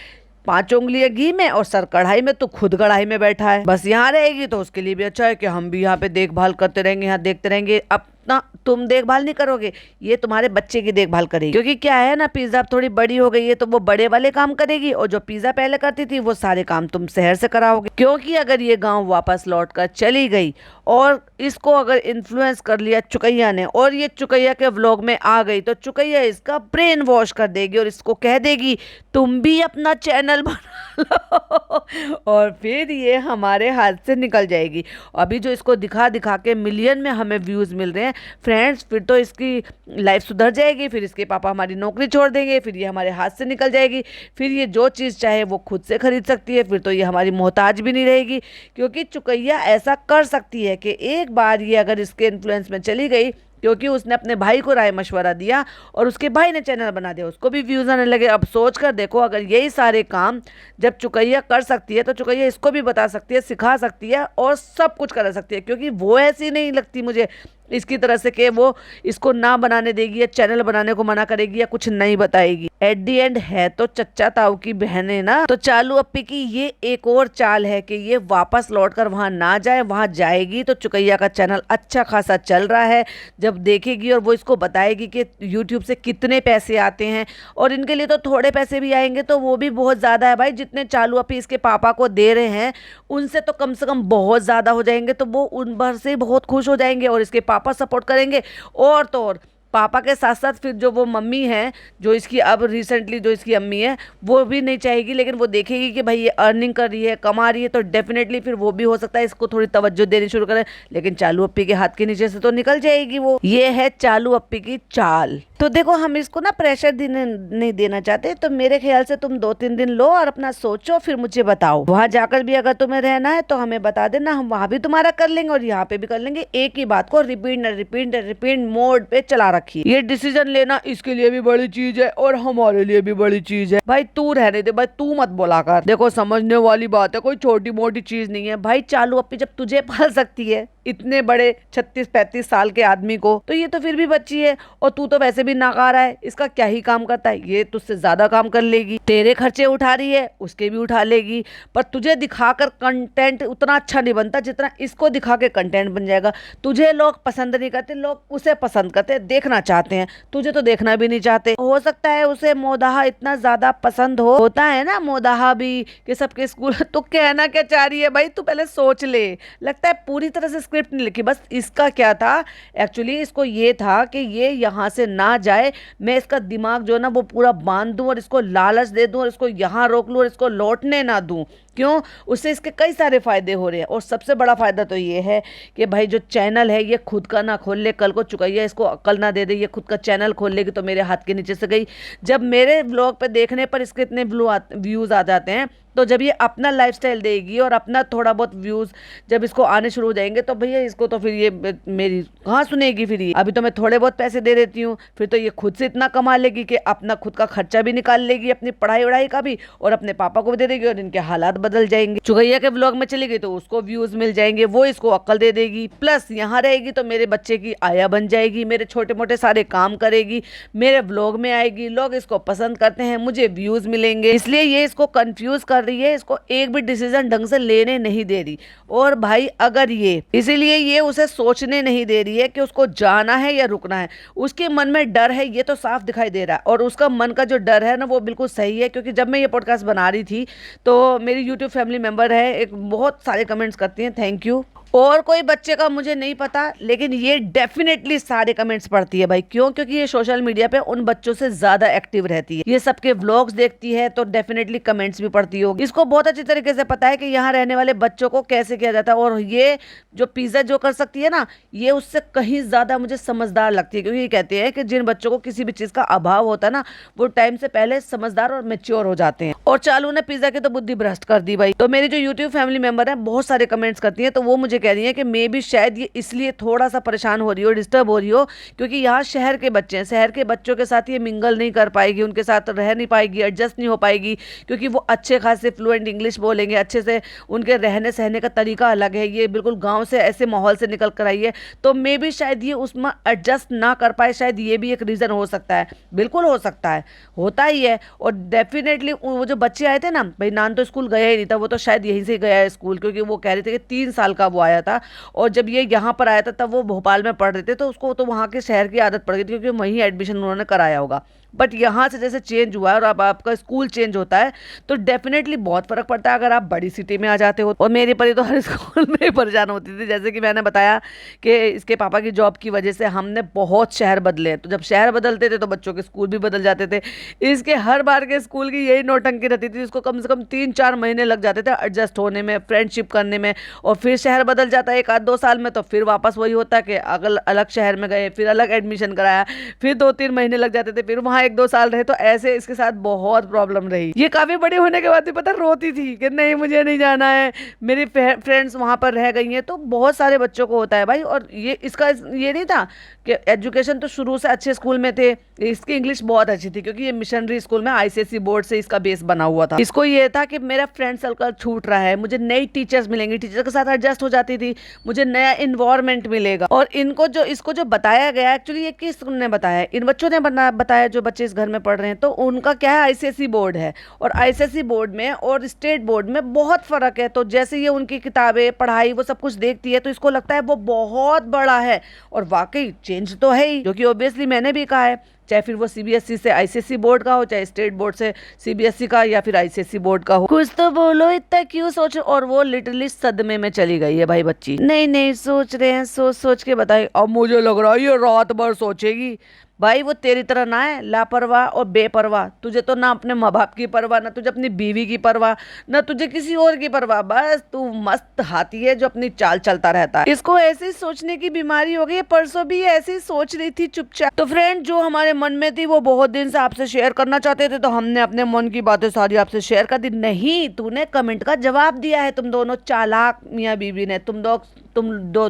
5 उंगलियां घी में और सर कढ़ाई में, तो खुद कढ़ाई में बैठा है। बस यहाँ रहेगी तो उसके लिए भी अच्छा है कि हम भी यहाँ पे देखभाल करते रहेंगे, यहाँ देखते रहेंगे। अब ना तुम देखभाल नहीं करोगे, ये तुम्हारे बच्चे की देखभाल करेगी। क्योंकि क्या है ना, पिज्जा थोड़ी बड़ी हो गई है तो वो बड़े वाले काम करेगी, और जो पिज्जा पहले करती थी वो सारे काम तुम शहर से कराओगे। क्योंकि अगर ये गांव वापस लौट कर चली गई और इसको अगर इन्फ्लुएंस कर लिया चुकैया ने, और ये चुकैया के व्लॉग में आ गई, तो चुकैया इसका ब्रेन वॉश कर देगी और इसको कह देगी तुम भी अपना चैनल बना लो और फिर ये हमारे हाथ से निकल जाएगी। अभी जो इसको दिखा दिखा के मिलियन में हमें व्यूज मिल रहे हैं फ्रेंड्स, फिर तो इसकी लाइफ सुधर जाएगी, फिर इसके पापा हमारी नौकरी छोड़ देंगे, फिर ये हमारे हाथ से निकल जाएगी, फिर ये जो चीज़ चाहे वो खुद से खरीद सकती है, फिर तो ये हमारी मोहताज भी नहीं रहेगी। क्योंकि चुकैया ऐसा कर सकती है कि एक बार ये अगर इसके इन्फ्लुएंस में चली गई, क्योंकि उसने अपने भाई को राय मशवरा दिया और उसके भाई ने चैनल बना दिया, उसको भी व्यूज आने लगे। अब सोच कर देखो, अगर यही सारे काम जब चुकैया कर सकती है तो चुकैया इसको भी बता सकती है, सिखा सकती है और सब कुछ करा सकती है। क्योंकि वो ऐसी नहीं लगती मुझे इसकी तरह से कि वो इसको ना बनाने देगी या चैनल बनाने को मना करेगी या कुछ नहीं बताएगी। एट दी एंड है तो चच्चा ताऊ की बहन है ना। तो चालू अप्पी की ये एक और चाल है कि ये वापस लौटकर वहां ना जाए, वहां जाएगी तो चुकैया का चैनल अच्छा खासा चल रहा है, जब देखेगी और वो इसको बताएगी कि यूट्यूब से कितने पैसे आते हैं, और इनके लिए तो थोड़े पैसे भी आएंगे तो वो भी बहुत ज़्यादा है भाई। जितने चालू अप्पी इसके पापा को दे रहे हैं उनसे तो कम से कम बहुत ज़्यादा हो जाएंगे, तो वो उन भर से बहुत खुश हो जाएंगे और इसके पापा सपोर्ट करेंगे। और तो और पापा के साथ साथ फिर जो वो मम्मी है, जो इसकी अब रिसेंटली जो इसकी अम्मी है, वो भी नहीं चाहेगी, लेकिन वो देखेगी कि भाई ये अर्निंग कर रही है, कमा रही है, तो डेफिनेटली फिर वो भी हो सकता है इसको थोड़ी तवज्जो देनी शुरू करे। लेकिन चालू अप्पी के हाथ के नीचे से तो निकल जाएगी वो। ये है चालू अप्पी की चाल। तो देखो, हम इसको ना प्रेशर नहीं देना चाहते, तो मेरे ख्याल से तुम 2-3 दिन लो और अपना सोचो, फिर मुझे बताओ। वहां जाकर भी अगर तुम्हें रहना है तो हमें बता देना, हम वहां भी तुम्हारा कर लेंगे और यहाँ पे भी कर लेंगे। एक ही बात को रिपीट मोड पे चला रखिए। ये डिसीजन लेना इसके लिए भी बड़ी चीज है और हमारे लिए भी बड़ी चीज है। भाई तू रहने दे, भाई तू मत बोला कर। देखो, समझने वाली बात है, कोई छोटी मोटी चीज नहीं है भाई। चालू अप्पी जब तुझे पाल सकती है इतने बड़े 36-35 साल के आदमी को। तो ये तो फिर भी बच्ची है, और तू तो वैसे भी नाकारा है, इसका क्या ही काम करता है, ये तुझसे ज्यादा काम कर लेगी, तेरे खर्चे उठा रही है उसके भी उठा लेगी, पर तुझे दिखाकर कंटेंट उतना अच्छा नहीं बनता जितना इसको दिखा के कंटेंट बन जाएगा। तुझे लोग पसंद नहीं करते, लोग उसे पसंद करते, देखना चाहते हैं, तुझे तो देखना भी नहीं चाहते। हो सकता है उसे मोदाहा इतना ज्यादा पसंद होता है ना मोदाहा भी, कि सबके स्कूल तो कहना क्या चाह रही है भाई, तू पहले सोच ले। लगता है पूरी तरह से स्क्रिप्ट नहीं लिखी, बस इसका क्या था एक्चुअली, इसको ये था कि ये यहाँ से ना जाए, मैं इसका दिमाग जो है ना वो पूरा बांध दूं और इसको लालच दे दूं और इसको यहाँ रोक लूं और इसको लौटने ना दूं। क्यों? उससे इसके कई सारे फायदे हो रहे हैं, और सबसे बड़ा फायदा तो ये है कि भाई जो चैनल है ये खुद का ना खोल ले, कल को चुकैया इसको अक्ल ना दे दे, ये खुद का चैनल खोल लेगी तो मेरे हाथ के नीचे से गई। जब मेरे ब्लॉग पे देखने पर इसके इतने व्यूज आ जाते हैं, तो जब ये अपना लाइफस्टाइल देगी और अपना थोड़ा बहुत व्यूज जब इसको आने शुरू हो जाएंगे, तो भैया इसको तो फिर ये मेरी कहाँ सुनेगी। फिर ये अभी तो मैं थोड़े बहुत पैसे दे देती हूँ, फिर तो ये खुद से इतना कमा लेगी कि अपना खुद का खर्चा भी निकाल लेगी, अपनी पढ़ाई वढ़ाई का भी, और अपने पापा को भी दे देगी, और इनके हालात बदल जाएंगे। चुगैया के व्लॉग में चली गई तो उसको व्यूज मिल जाएंगे, वो इसको अक्ल दे देगी, प्लस यहाँ रहेगी तो मेरे बच्चे की आया बन जाएगी, मेरे छोटे मोटे सारे काम करेगी, मेरे व्लॉग में आएगी, लोग इसको पसंद करते हैं, मुझे व्यूज मिलेंगे। इसलिए ये इसको कंफ्यूज कर रही है, इसको एक भी डिसीजन ढंग से लेने नहीं दे रही। और भाई अगर ये इसीलिए ये उसे सोचने नहीं दे रही है कि उसको जाना है या रुकना है, उसके मन में डर है, ये तो साफ दिखाई दे रहा है। और उसका मन का जो डर है ना वो बिल्कुल सही है, क्योंकि जब मैं ये पॉडकास्ट बना रही थी तो मेरी यूट्यूब फैमिली मेंबर है एक, बहुत सारे कमेंट्स करती हैं, थैंक यू। और कोई बच्चे का मुझे नहीं पता, लेकिन ये डेफिनेटली सारे कमेंट्स पढ़ती है भाई। क्यों? क्योंकि ये सोशल मीडिया पे उन बच्चों से ज्यादा एक्टिव रहती है, ये सबके व्लॉग्स देखती है, तो डेफिनेटली कमेंट्स भी पढ़ती होगी। इसको बहुत अच्छी तरीके से पता है कि यहाँ रहने वाले बच्चों को कैसे किया जाता है, और ये जो पिज्जा जो कर सकती है ना, ये उससे कहीं ज्यादा मुझे समझदार लगती है। क्योंकि ये कहते हैं कि जिन बच्चों को किसी भी चीज का अभाव होता है ना, वो टाइम से पहले समझदार और मेच्योर हो जाते हैं। और चालू ने पिज्जा की तो बुद्धि भ्रष्ट कर दी भाई। तो मेरी जो यूट्यूब फैमिली मेंबर है बहुत सारे कमेंट्स करती है, तो वो मुझे कह रही है कि मे भी शायद ये इसलिए थोड़ा सा परेशान हो रही हो, डिस्टर्ब हो रही हो, क्योंकि यहाँ शहर के बच्चे हैं, शहर के बच्चों के साथ ये मिंगल नहीं कर पाएगी, उनके साथ रह नहीं पाएगी, एडजस्ट नहीं हो पाएगी, क्योंकि वो अच्छे खासे फ्लुएंट इंग्लिश बोलेंगे, अच्छे से उनके रहने सहने का तरीका अलग है, ये बिल्कुल गाँव से ऐसे माहौल से निकल कर आई है। तो मे भी शायद ये उसमें एडजस्ट ना कर पाए, शायद ये भी एक रीज़न हो सकता है। बिल्कुल हो सकता है, होता ही है। और डेफिनेटली वो जो बच्चे आए थे ना भाई, नान तो स्कूल गया ही नहीं था, वो तो शायद यहीं से गया है स्कूल, क्योंकि वो कह रहे थे कि 3 साल का वो आया था, और जब ये यहाँ पर आया था तब वो भोपाल में पढ़ रहे थे, तो उसको तो वहाँ के शहर की आदत पड़ गई थी, क्योंकि वहीं एडमिशन उन्होंने कराया होगा। बट यहाँ से जैसे चेंज हुआ है और अब आपका स्कूल चेंज होता है, तो डेफिनेटली बहुत फर्क पड़ता है अगर आप बड़ी सिटी में आ जाते हो। और मेरी परी तो हर स्कूल में परेशान होती थी, जैसे कि मैंने बताया कि इसके पापा की जॉब की वजह से हमने बहुत शहर बदले, तो जब शहर बदलते थे तो बच्चों के स्कूल भी बदल जाते थे। इसके हर बार के स्कूल की यही नौटंकी रहती थी, इसको कम से कम 3-4 महीने लग जाते थे एडजस्ट होने में, फ्रेंडशिप करने में, और फिर शहर बदल जाता है 1-2 साल में, तो फिर वापस वही होता है कि अगल अलग शहर में गए, फिर अलग एडमिशन कराया, फिर 2-3 महीने लग जाते थे, फिर वहाँ 1-2 साल रहे। तो ऐसे इसके साथ बहुत प्रॉब्लम रही। ये काफी बड़ी होने के बाद भी पता रोती थी कि नहीं मुझे नहीं जाना है, मेरी फ्रेंड्स वहां पर रह गई हैं। तो बहुत सारे बच्चों को होता है भाई। और ये इसका ये नहीं था कि एजुकेशन तो शुरू से अच्छे स्कूल में थे, इसकी इंग्लिश बहुत अच्छी थी, क्योंकि ये मिशनरी स्कूल में आईसीएसई बोर्ड से इसका बेस बना हुआ था। इसको ये था कि मेरा फ्रेंड सर्कल छूट रहा है, मुझे नई टीचर्स मिलेंगी, टीचर के साथ एडजस्ट हो जाती थी, मुझे नया इन्वायरमेंट मिलेगा। और इसको जो बताया गया, एक्चुअली ये किसने बताया, इन बच्चों ने बताया जो बच्चे इस घर में पढ़ रहे हैं। तो उनका क्या है, आईसीएसई बोर्ड है, और आईसीएसई बोर्ड में और स्टेट बोर्ड में बहुत फर्क है। तो जैसे ये उनकी किताबें पढ़ाई वो सब कुछ देखती है, तो इसको लगता है वो बहुत बड़ा है, और वाकई चेंज तो है ही, जो कि ऑब्वियसली मैंने भी कहा है, चाहे फिर वो सीबीएसई से आईसीएसई बोर्ड का हो, चाहे स्टेट बोर्ड से सीबीएसई का, या फिर आईसीएसई बोर्ड का हो। कुछ तो बोलो, इतना क्यों सोचो। और वो लिटरली सदमे में चली गई है भाई बच्ची। नहीं सोच रहे हैं, सोच सोच के बताइए। अब मुझे लग रहा है ये रात भर सोचेगी। भाई वो तेरी तरह ना है लापरवाह और बेपरवाह, तुझे तो ना अपने माँ बाप की परवाह, ना तुझे अपनी बीवी की परवाह, ना तुझे किसी और की परवाह। बस तू मस्त हाथी है जो अपनी चाल चलता रहता है। इसको ऐसे ही सोचने की बीमारी हो गई है, परसों भी ऐसे ही सोच रही थी चुपचाप। तो फ्रेंड, जो हमारे मन में थी वो बहुत दिन से आपसे शेयर करना चाहते थे, तो हमने अपने मन की बातें सारी आपसे शेयर कर दी। नहीं, तूने कमेंट का जवाब दिया है, तुम दोनों चालाक मियाँ बीवी ने, तुम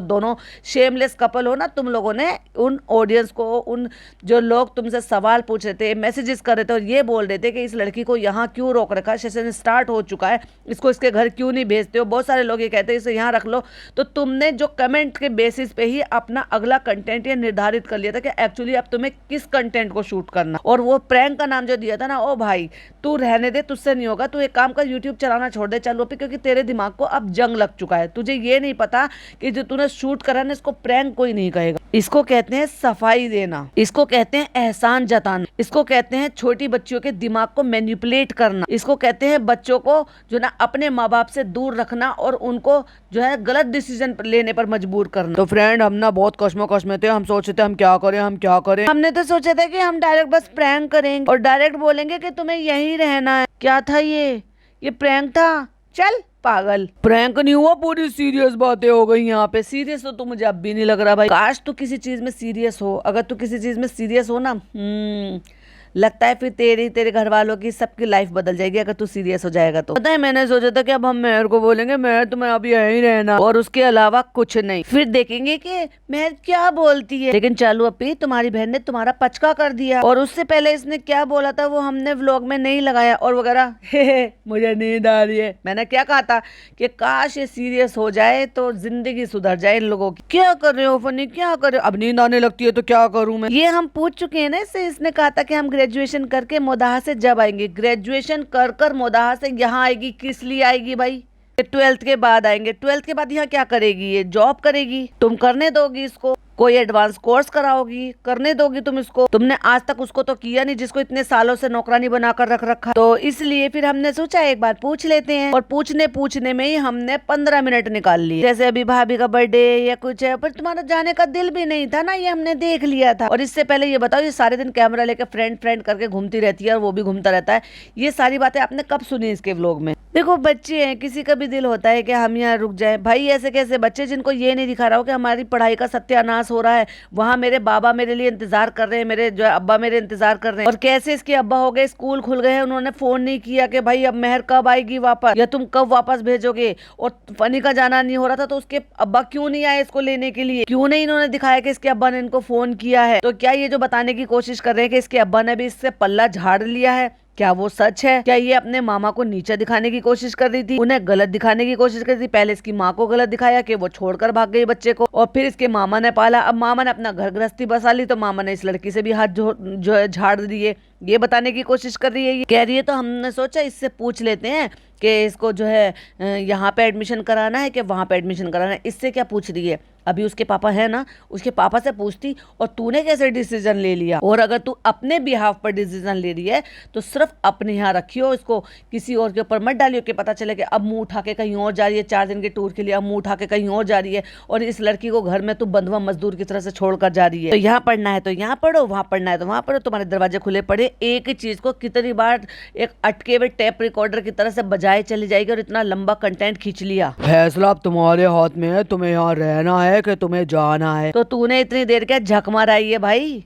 दोनों शेमलेस कपल हो ना, तुम लोगों ने उन ऑडियंस को, उन जो लोग तुमसे सवाल पूछ रहे थे, मैसेजेस कर रहे थे और ये बोल रहे थे कि इस लड़की को यहाँ क्यों रोक रखा है, सेशन स्टार्ट हो चुका है, इसको इसके घर क्यों नहीं भेजते हो, बहुत सारे लोग ये कहते हैं इसे यहाँ रख लो। तो तुमने जो कमेंट के बेसिस पे ही अपना अगला कंटेंट ये निर्धारित कर लिया था कि एक्चुअली अब तुम्हें किस कंटेंट को शूट करना। और वो प्रैंक का नाम जो दिया था ना, ओ भाई तू रहने दे, तुझसे नहीं होगा, तू एक काम कर, यूट्यूब चलाना छोड़ दे चालू पे, क्योंकि तेरे दिमाग को अब जंग लग चुका है। तुझे ये नहीं पता कि जो तूने शूट करा ना, इसको प्रैंक कोई नहीं कहेगा, इसको कहते हैं सफाई देना, इसको कहते हैं एहसान जताना, इसको कहते हैं छोटी बच्चियों के दिमाग को मैनिपुलेट करना, इसको कहते हैं बच्चों को जो ना अपने माँ बाप से दूर रखना और उनको जो है गलत डिसीजन लेने पर मजबूर करना। तो फ्रेंड हम ना बहुत कश्मकश में थे, हम सोचे थे हम क्या करें। हमने तो सोचा था कि हम डायरेक्ट बस प्रैंक करेंगे और डायरेक्ट बोलेंगे कि तुम्हें यहीं रहना है। क्या था ये प्रैंक था? चल पागल, प्रैंक नहीं हुआ, पूरी सीरियस बातें हो गई यहाँ पे। सीरियस तो मुझे अब भी नहीं लग रहा भाई। काश तू किसी चीज में सीरियस हो। अगर तू किसी चीज में सीरियस हो ना, लगता है फिर तेरे घर वालों की सबकी लाइफ बदल जाएगी अगर तू सीरियस हो जाएगा तो। पता है मैंने सोचा था कि अब हम मेहर को बोलेंगे मेहर तुम्हें अब यहीं रहना और उसके अलावा कुछ नहीं, फिर देखेंगे कि मेहर क्या बोलती है। लेकिन चालू अपी तुम्हारी बहन ने तुम्हारा पचका कर दिया और उससे पहले इसने क्या बोला था वो हमने व्लॉग में नहीं लगाया और वगैरह। मुझे नींद आ रही है। मैंने क्या कहा था कि काश ये सीरियस हो जाए तो जिंदगी सुधर जाए इन लोगों की। क्या कर रहे हो फनी, क्या कर रहे हो? अब नींद आने लगती है तो क्या करूं मैं? ये हम पूछ चुके हैं ना इससे। इसने कहा था कि हम ग्रेजुएशन करके मोदाहा से जब आएंगे। ग्रेजुएशन कर मोदाहा से यहाँ आएगी, किस लिए आएगी भाई? 12th के बाद आएंगे। 12th के बाद यहाँ क्या करेगी? ये जॉब करेगी। तुम करने दोगी इसको? कोई एडवांस कोर्स कराओगी? करने दोगी तुम इसको? तुमने आज तक उसको तो किया नहीं जिसको इतने सालों से नौकरानी बनाकर रख रखा। तो इसलिए फिर हमने सोचा एक बार पूछ लेते हैं और पूछने में ही हमने 15 मिनट निकाल लिए। जैसे अभी भाभी का बर्थडे या कुछ है, पर तुम्हारा जाने का दिल भी नहीं था ना, ये हमने देख लिया था। और इससे पहले ये बताओ, ये सारे दिन कैमरा लेकर फ्रेंड करके घूमती रहती है और वो भी घूमता रहता है। ये सारी बातें आपने कब सुनी इसके व्लॉग में? देखो बच्चे हैं, किसी का भी दिल होता है कि हम यहाँ रुक जाए। भाई ऐसे कैसे बच्चे जिनको ये नहीं दिखा रहा हो कि हमारी पढ़ाई का सत्यानाश हो रहा है, वहाँ मेरे बाबा मेरे लिए इंतजार कर रहे हैं, मेरे जो अब्बा मेरे इंतजार कर रहे हैं। और कैसे इसके अब्बा हो गए, स्कूल खुल गए हैं, उन्होंने फोन नहीं किया कि भाई अब मेहर कब आएगी वापस या तुम कब वापस भेजोगे। और फनी का जाना नहीं हो रहा था तो उसके अब्बा क्यों नहीं आए इसको लेने के लिए? क्यों नहीं इन्होंने दिखाया कि इसके अब्बा ने इनको फोन किया है? तो क्या ये जो बताने की कोशिश कर रहे हैं कि इसके अब्बा ने भी इससे पल्ला झाड़ लिया है, क्या वो सच है? क्या ये अपने मामा को नीचा दिखाने की कोशिश कर रही थी, उन्हें गलत दिखाने की कोशिश कर रही थी? पहले इसकी माँ को गलत दिखाया कि वो छोड़कर भाग गई बच्चे को, और फिर इसके मामा ने पाला। अब मामा ने अपना घर गृहस्थी बसा ली तो मामा ने इस लड़की से भी हाथ जो है झाड़ दिए। ये बताने की कोशिश कर रही है, ये कह रही है। तो हमने सोचा इससे पूछ लेते हैं कि इसको जो है यहाँ पे एडमिशन कराना है कि वहाँ पे एडमिशन कराना है। इससे क्या पूछ रही है? अभी उसके पापा है ना, उसके पापा से पूछती और तूने कैसे डिसीजन ले लिया। और अगर तू अपने बिहाफ पर डिसीजन ले रही है तो सिर्फ अपने यहाँ रखियो, इसको किसी और के ऊपर मत डालियो कि पता चले कि अब मुंह उठा के कहीं और जा रही है 4 दिन के टूर के लिए, अब मुंह उठा के कहीं और जा रही है और इस लड़की को घर में तू बंधुआ मजदूर की तरह से छोड़ कर जा रही है। तो यहाँ पढ़ना है तो यहाँ पढ़ो, वहाँ पढ़ना है तो वहाँ पढ़ो, तुम्हारे दरवाजे खुले पड़े। एक ही चीज को कितनी बार एक अटके हुए टेप रिकॉर्डर की तरह से बजाए चली जाएगी और इतना लंबा कंटेंट खींच लिया। फैसला अब तुम्हारे हाथ में है, तुम्हें यहाँ रहना है कि तुम्हें जाना है। तो तूने इतनी देर क्या झक माराई है भाई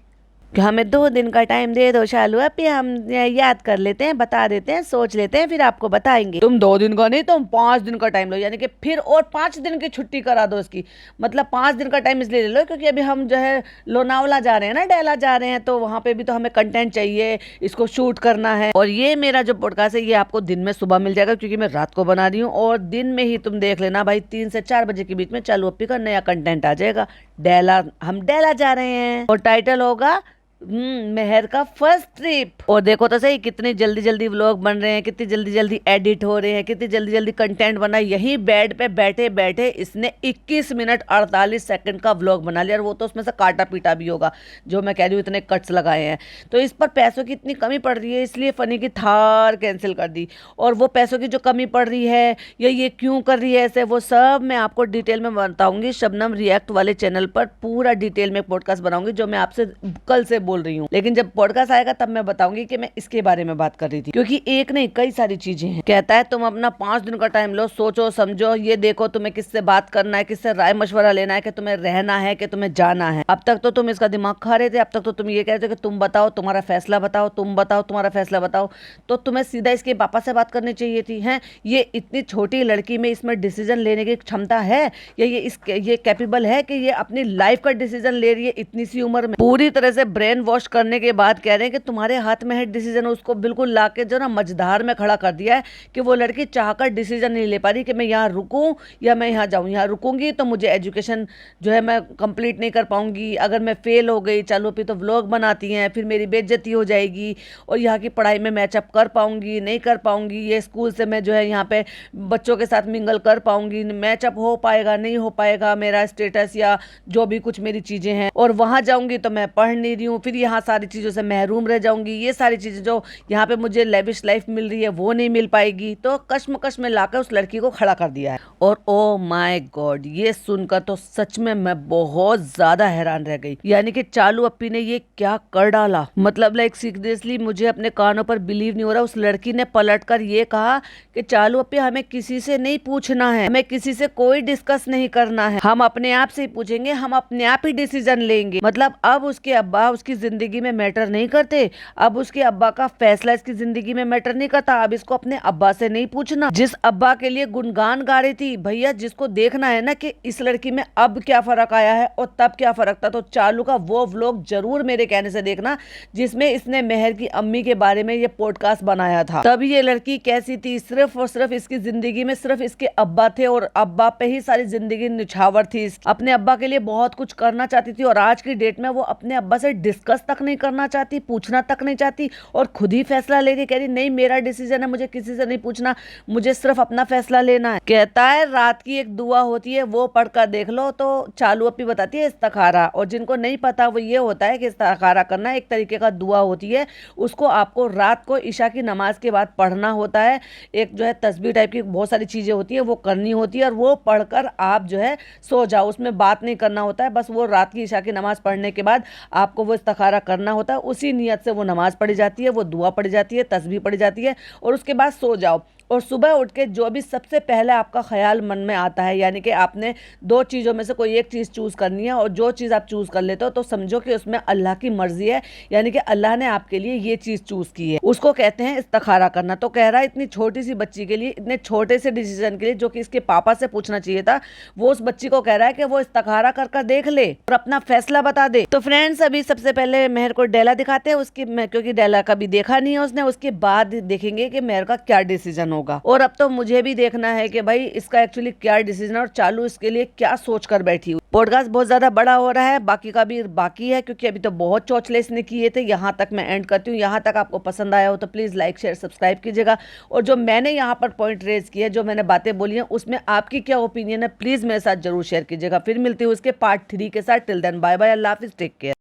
कि हमें 2 दिन का टाइम दे दो शालू, अब हम याद कर लेते हैं, बता देते हैं, सोच लेते हैं, फिर आपको बताएंगे। तुम 2 दिन का नहीं, तुम 5 दिन का टाइम लो, यानी कि फिर और 5 दिन की छुट्टी करा दो इसकी। मतलब 5 दिन का टाइम इसलिए ले लो क्योंकि अभी हम जो है लोनावला जा रहे हैं ना, डेला जा रहे हैं, तो वहाँ पे भी तो हमें कंटेंट चाहिए, इसको शूट करना है। और ये मेरा जो पॉडकास्ट है ये आपको दिन में सुबह मिल जाएगा क्योंकि मैं रात को बना रही हूँ, और दिन में ही तुम देख लेना भाई 3 से 4 बजे के बीच में चालू अपी का नया कंटेंट आ जाएगा। डेला, हम डेला जा रहे हैं और टाइटल होगा मेहर का फर्स्ट ट्रिप। और देखो तो सही कितनी जल्दी जल्दी व्लॉग बन रहे हैं, कितनी जल्दी जल्दी एडिट हो रहे हैं, कितनी जल्दी जल्दी कंटेंट बना। यही बेड पे बैठे बैठे इसने 21 मिनट 48 सेकंड का व्लॉग बना लिया, और वो तो उसमें से काटा पीटा भी होगा जो मैं कह रही हूँ, इतने कट्स लगाए हैं। तो इस पर पैसों की इतनी कमी पड़ रही है इसलिए फनी की थार कैंसिल कर दी। और वो पैसों की जो कमी पड़ रही है या ये क्यों कर रही है ऐसे, वो सब मैं आपको डिटेल में बताऊंगी। शबनम रिएक्ट वाले चैनल पर पूरा डिटेल में पॉडकास्ट बनाऊंगी जो मैं आपसे कल से बोल रही हूँ। लेकिन जब पॉडकास्ट आएगा तब मैं बताऊंगी कि मैं इसके बारे में बात कर रही थी, क्योंकि एक नहीं कई सारी चीजें हैं। कहता है तुम अपना 5 दिन का टाइम लो, सोचो समझो, ये देखो तुम्हें किससे बात करना है, किससे राय मशवरा लेना है कि तुम्हें रहना है कि तुम्हें जाना है। अब तक तो तुम इसका दिमाग खा रहे थे, अब तक तो तुम ये कहते थे कि तुम बताओ, तुम्हारा फैसला बताओ, तुम बताओ, तुम्हारा फैसला बताओ। तो तुम्हें सीधा इसके पापा से बात करनी चाहिए थी। हैं ये इतनी छोटी लड़की में इसमें डिसीजन लेने की क्षमता है या ये कैपेबल है कि ये अपनी लाइफ का डिसीजन ले रही है इतनी सी उम्र में? पूरी तरह से ब्रेन हैंड वॉश करने के बाद कह रहे हैं कि तुम्हारे हाथ में है डिसीजन, उसको बिल्कुल ला के जो ना मझधार में खड़ा कर दिया है कि वो लड़की चाहकर डिसीजन नहीं ले पा रही कि मैं यहाँ रुकूं या मैं यहाँ जाऊँ। यहाँ रुकूंगी तो मुझे एजुकेशन जो है मैं कंप्लीट नहीं कर पाऊंगी, अगर मैं फेल हो गई, चालू पे तो व्लॉग बनाती हैं, फिर मेरी बेइज्जती हो जाएगी, और यहाँ की पढ़ाई में मैचअप कर पाऊंगी नहीं कर पाऊंगी, ये स्कूल से मैं जो है यहाँ पे बच्चों के साथ मिंगल कर पाऊंगी, मैचअप हो पाएगा नहीं हो पाएगा, मेरा स्टेटस या जो भी कुछ मेरी चीज़ें हैं, और वहाँ जाऊंगी तो मैं पढ़ नहीं रही हूँ, फिर यहाँ सारी चीज़ों से महरूम रह जाऊंगी, ये सारी चीज़ें जो यहाँ पे मुझे लेविश लाइफ मिल रही है वो नहीं मिल पाएगी। तो कश्मकश में लाकर उस लड़की को खड़ा कर दिया है। और ओ माय गॉड, ये सुनकर तो सच में मैं बहुत ज्यादा हैरान रह गई। यानी कि चालू अप्पी ने ये क्या कर डाला, मतलब लाइक सीरियसली मुझे अपने कानों पर बिलीव नहीं हो रहा। उस लड़की ने पलटकर ये कहा कि चालू अप्पी हमें किसी से नहीं पूछना है, हमें किसी से कोई डिस्कस नहीं करना है, हम अपने आप से ही पूछेंगे, हम अपने आप ही डिसीजन लेंगे। मतलब अब उसके अब्बा उसकी जिंदगी में मैटर नहीं करते, अब उसके अब्बा का फैसला इसकी जिंदगी में मैटर नहीं करता, अब इसको अपने अब्बा से नहीं पूछना। जिस अब्बा के लिए गुणगान गा रही थी भैया, जिसको देखना है ना कि इस लड़की में अब क्या फर्क आया है और तब क्या फर्क था, तो चालू का वो व्लॉग जरूर मेरे कहने से देखना जिसमें इसने मेहर की अम्मी के बारे में ये पॉडकास्ट बनाया था। तब ये लड़की कैसी थी, सिर्फ और सिर्फ इसकी जिंदगी में सिर्फ इसके अब्बा थे और अब्बा पे ही सारी जिंदगी निछावर थी। अपने अब्बा के लिए बहुत कुछ करना चाहती थी और आज की डेट में वो अपने अब्बा से डिस्कस तक नहीं करना चाहती, पूछना तक नहीं चाहती, और खुद ही फैसला लेके कह रही नहीं मेरा डिसीजन है, मुझे किसी से नहीं पूछना, मुझे सिर्फ अपना फैसला लेना है। कहता है रात की एक दुआ होती है वो पढ़कर देख लो। तो चालू अप्पी बताती है इस्तिखारा, और जिनको नहीं पता वो ये होता है कि इस्तिखारा करना एक तरीके का दुआ होती है, उसको आपको रात को ईशा की नमाज के बाद पढ़ना होता है। एक जो है तस्बीह टाइप की बहुत सारी चीजें होती है वो करनी होती है, और वो पढ़कर आप जो है सो जाओ, उसमें बात नहीं करना होता है, बस वो रात की ईशा की नमाज पढ़ने के बाद आपको वो इस्तिखारा करना होता है। उसी नियत से वो नमाज पढ़ी जाती है, वो दुआ पढ़ी जाती है, तस्बीह पढ़ी जाती है, और उसके बाद सो जाओ। और सुबह उठ के जो भी सबसे पहले आपका ख्याल मन में आता है, यानी कि आपने दो चीज़ों में से कोई एक चीज़ चूज़ करनी है, और जो चीज़ आप चूज़ कर लेते हो तो समझो कि उसमें अल्लाह की मर्जी है, यानी कि अल्लाह ने आपके लिए ये चीज़ चूज़ की है, उसको कहते हैं इस्तिखारा करना। तो कह रहा है इतनी छोटी सी बच्ची के लिए, इतने छोटे से डिसीजन के लिए जो कि इसके पापा से पूछना चाहिए था, वो उस बच्ची को कह रहा है कि वो इस्तिखारा कर देख ले और अपना फैसला बता दे। तो फ्रेंड्स अभी सबसे पहले मेहर को डेला दिखाते हैं, उसकी क्योंकि डेला कभी देखा नहीं है उसने, उसके बाद देखेंगे कि मेहर का क्या डिसीजन होगा। और अब तो मुझे भी देखना है कि भाई इसका एक्चुअली क्या डिसीजन है और चालू इसके लिए क्या सोच कर बैठी हुई। पॉडकास्ट बहुत ज्यादा बड़ा हो रहा है, बाकी का भी बाकी है क्योंकि अभी तो बहुत चौचले इसने किए थे। यहाँ तक मैं एंड करती हूँ। यहाँ तक आपको पसंद आया हो तो प्लीज लाइक शेयर सब्सक्राइब कीजिएगा, और जो मैंने यहाँ पर पॉइंट रेज किया, जो मैंने बातें बोली हैं, उसमें आपकी क्या ओपिनियन है प्लीज मेरे साथ जरूर शेयर कीजिएगा। फिर मिलती हूँ उसके पार्ट 3 के साथ। टिल देन बाय बाय, अल्लाह हाफिज, टेक केयर।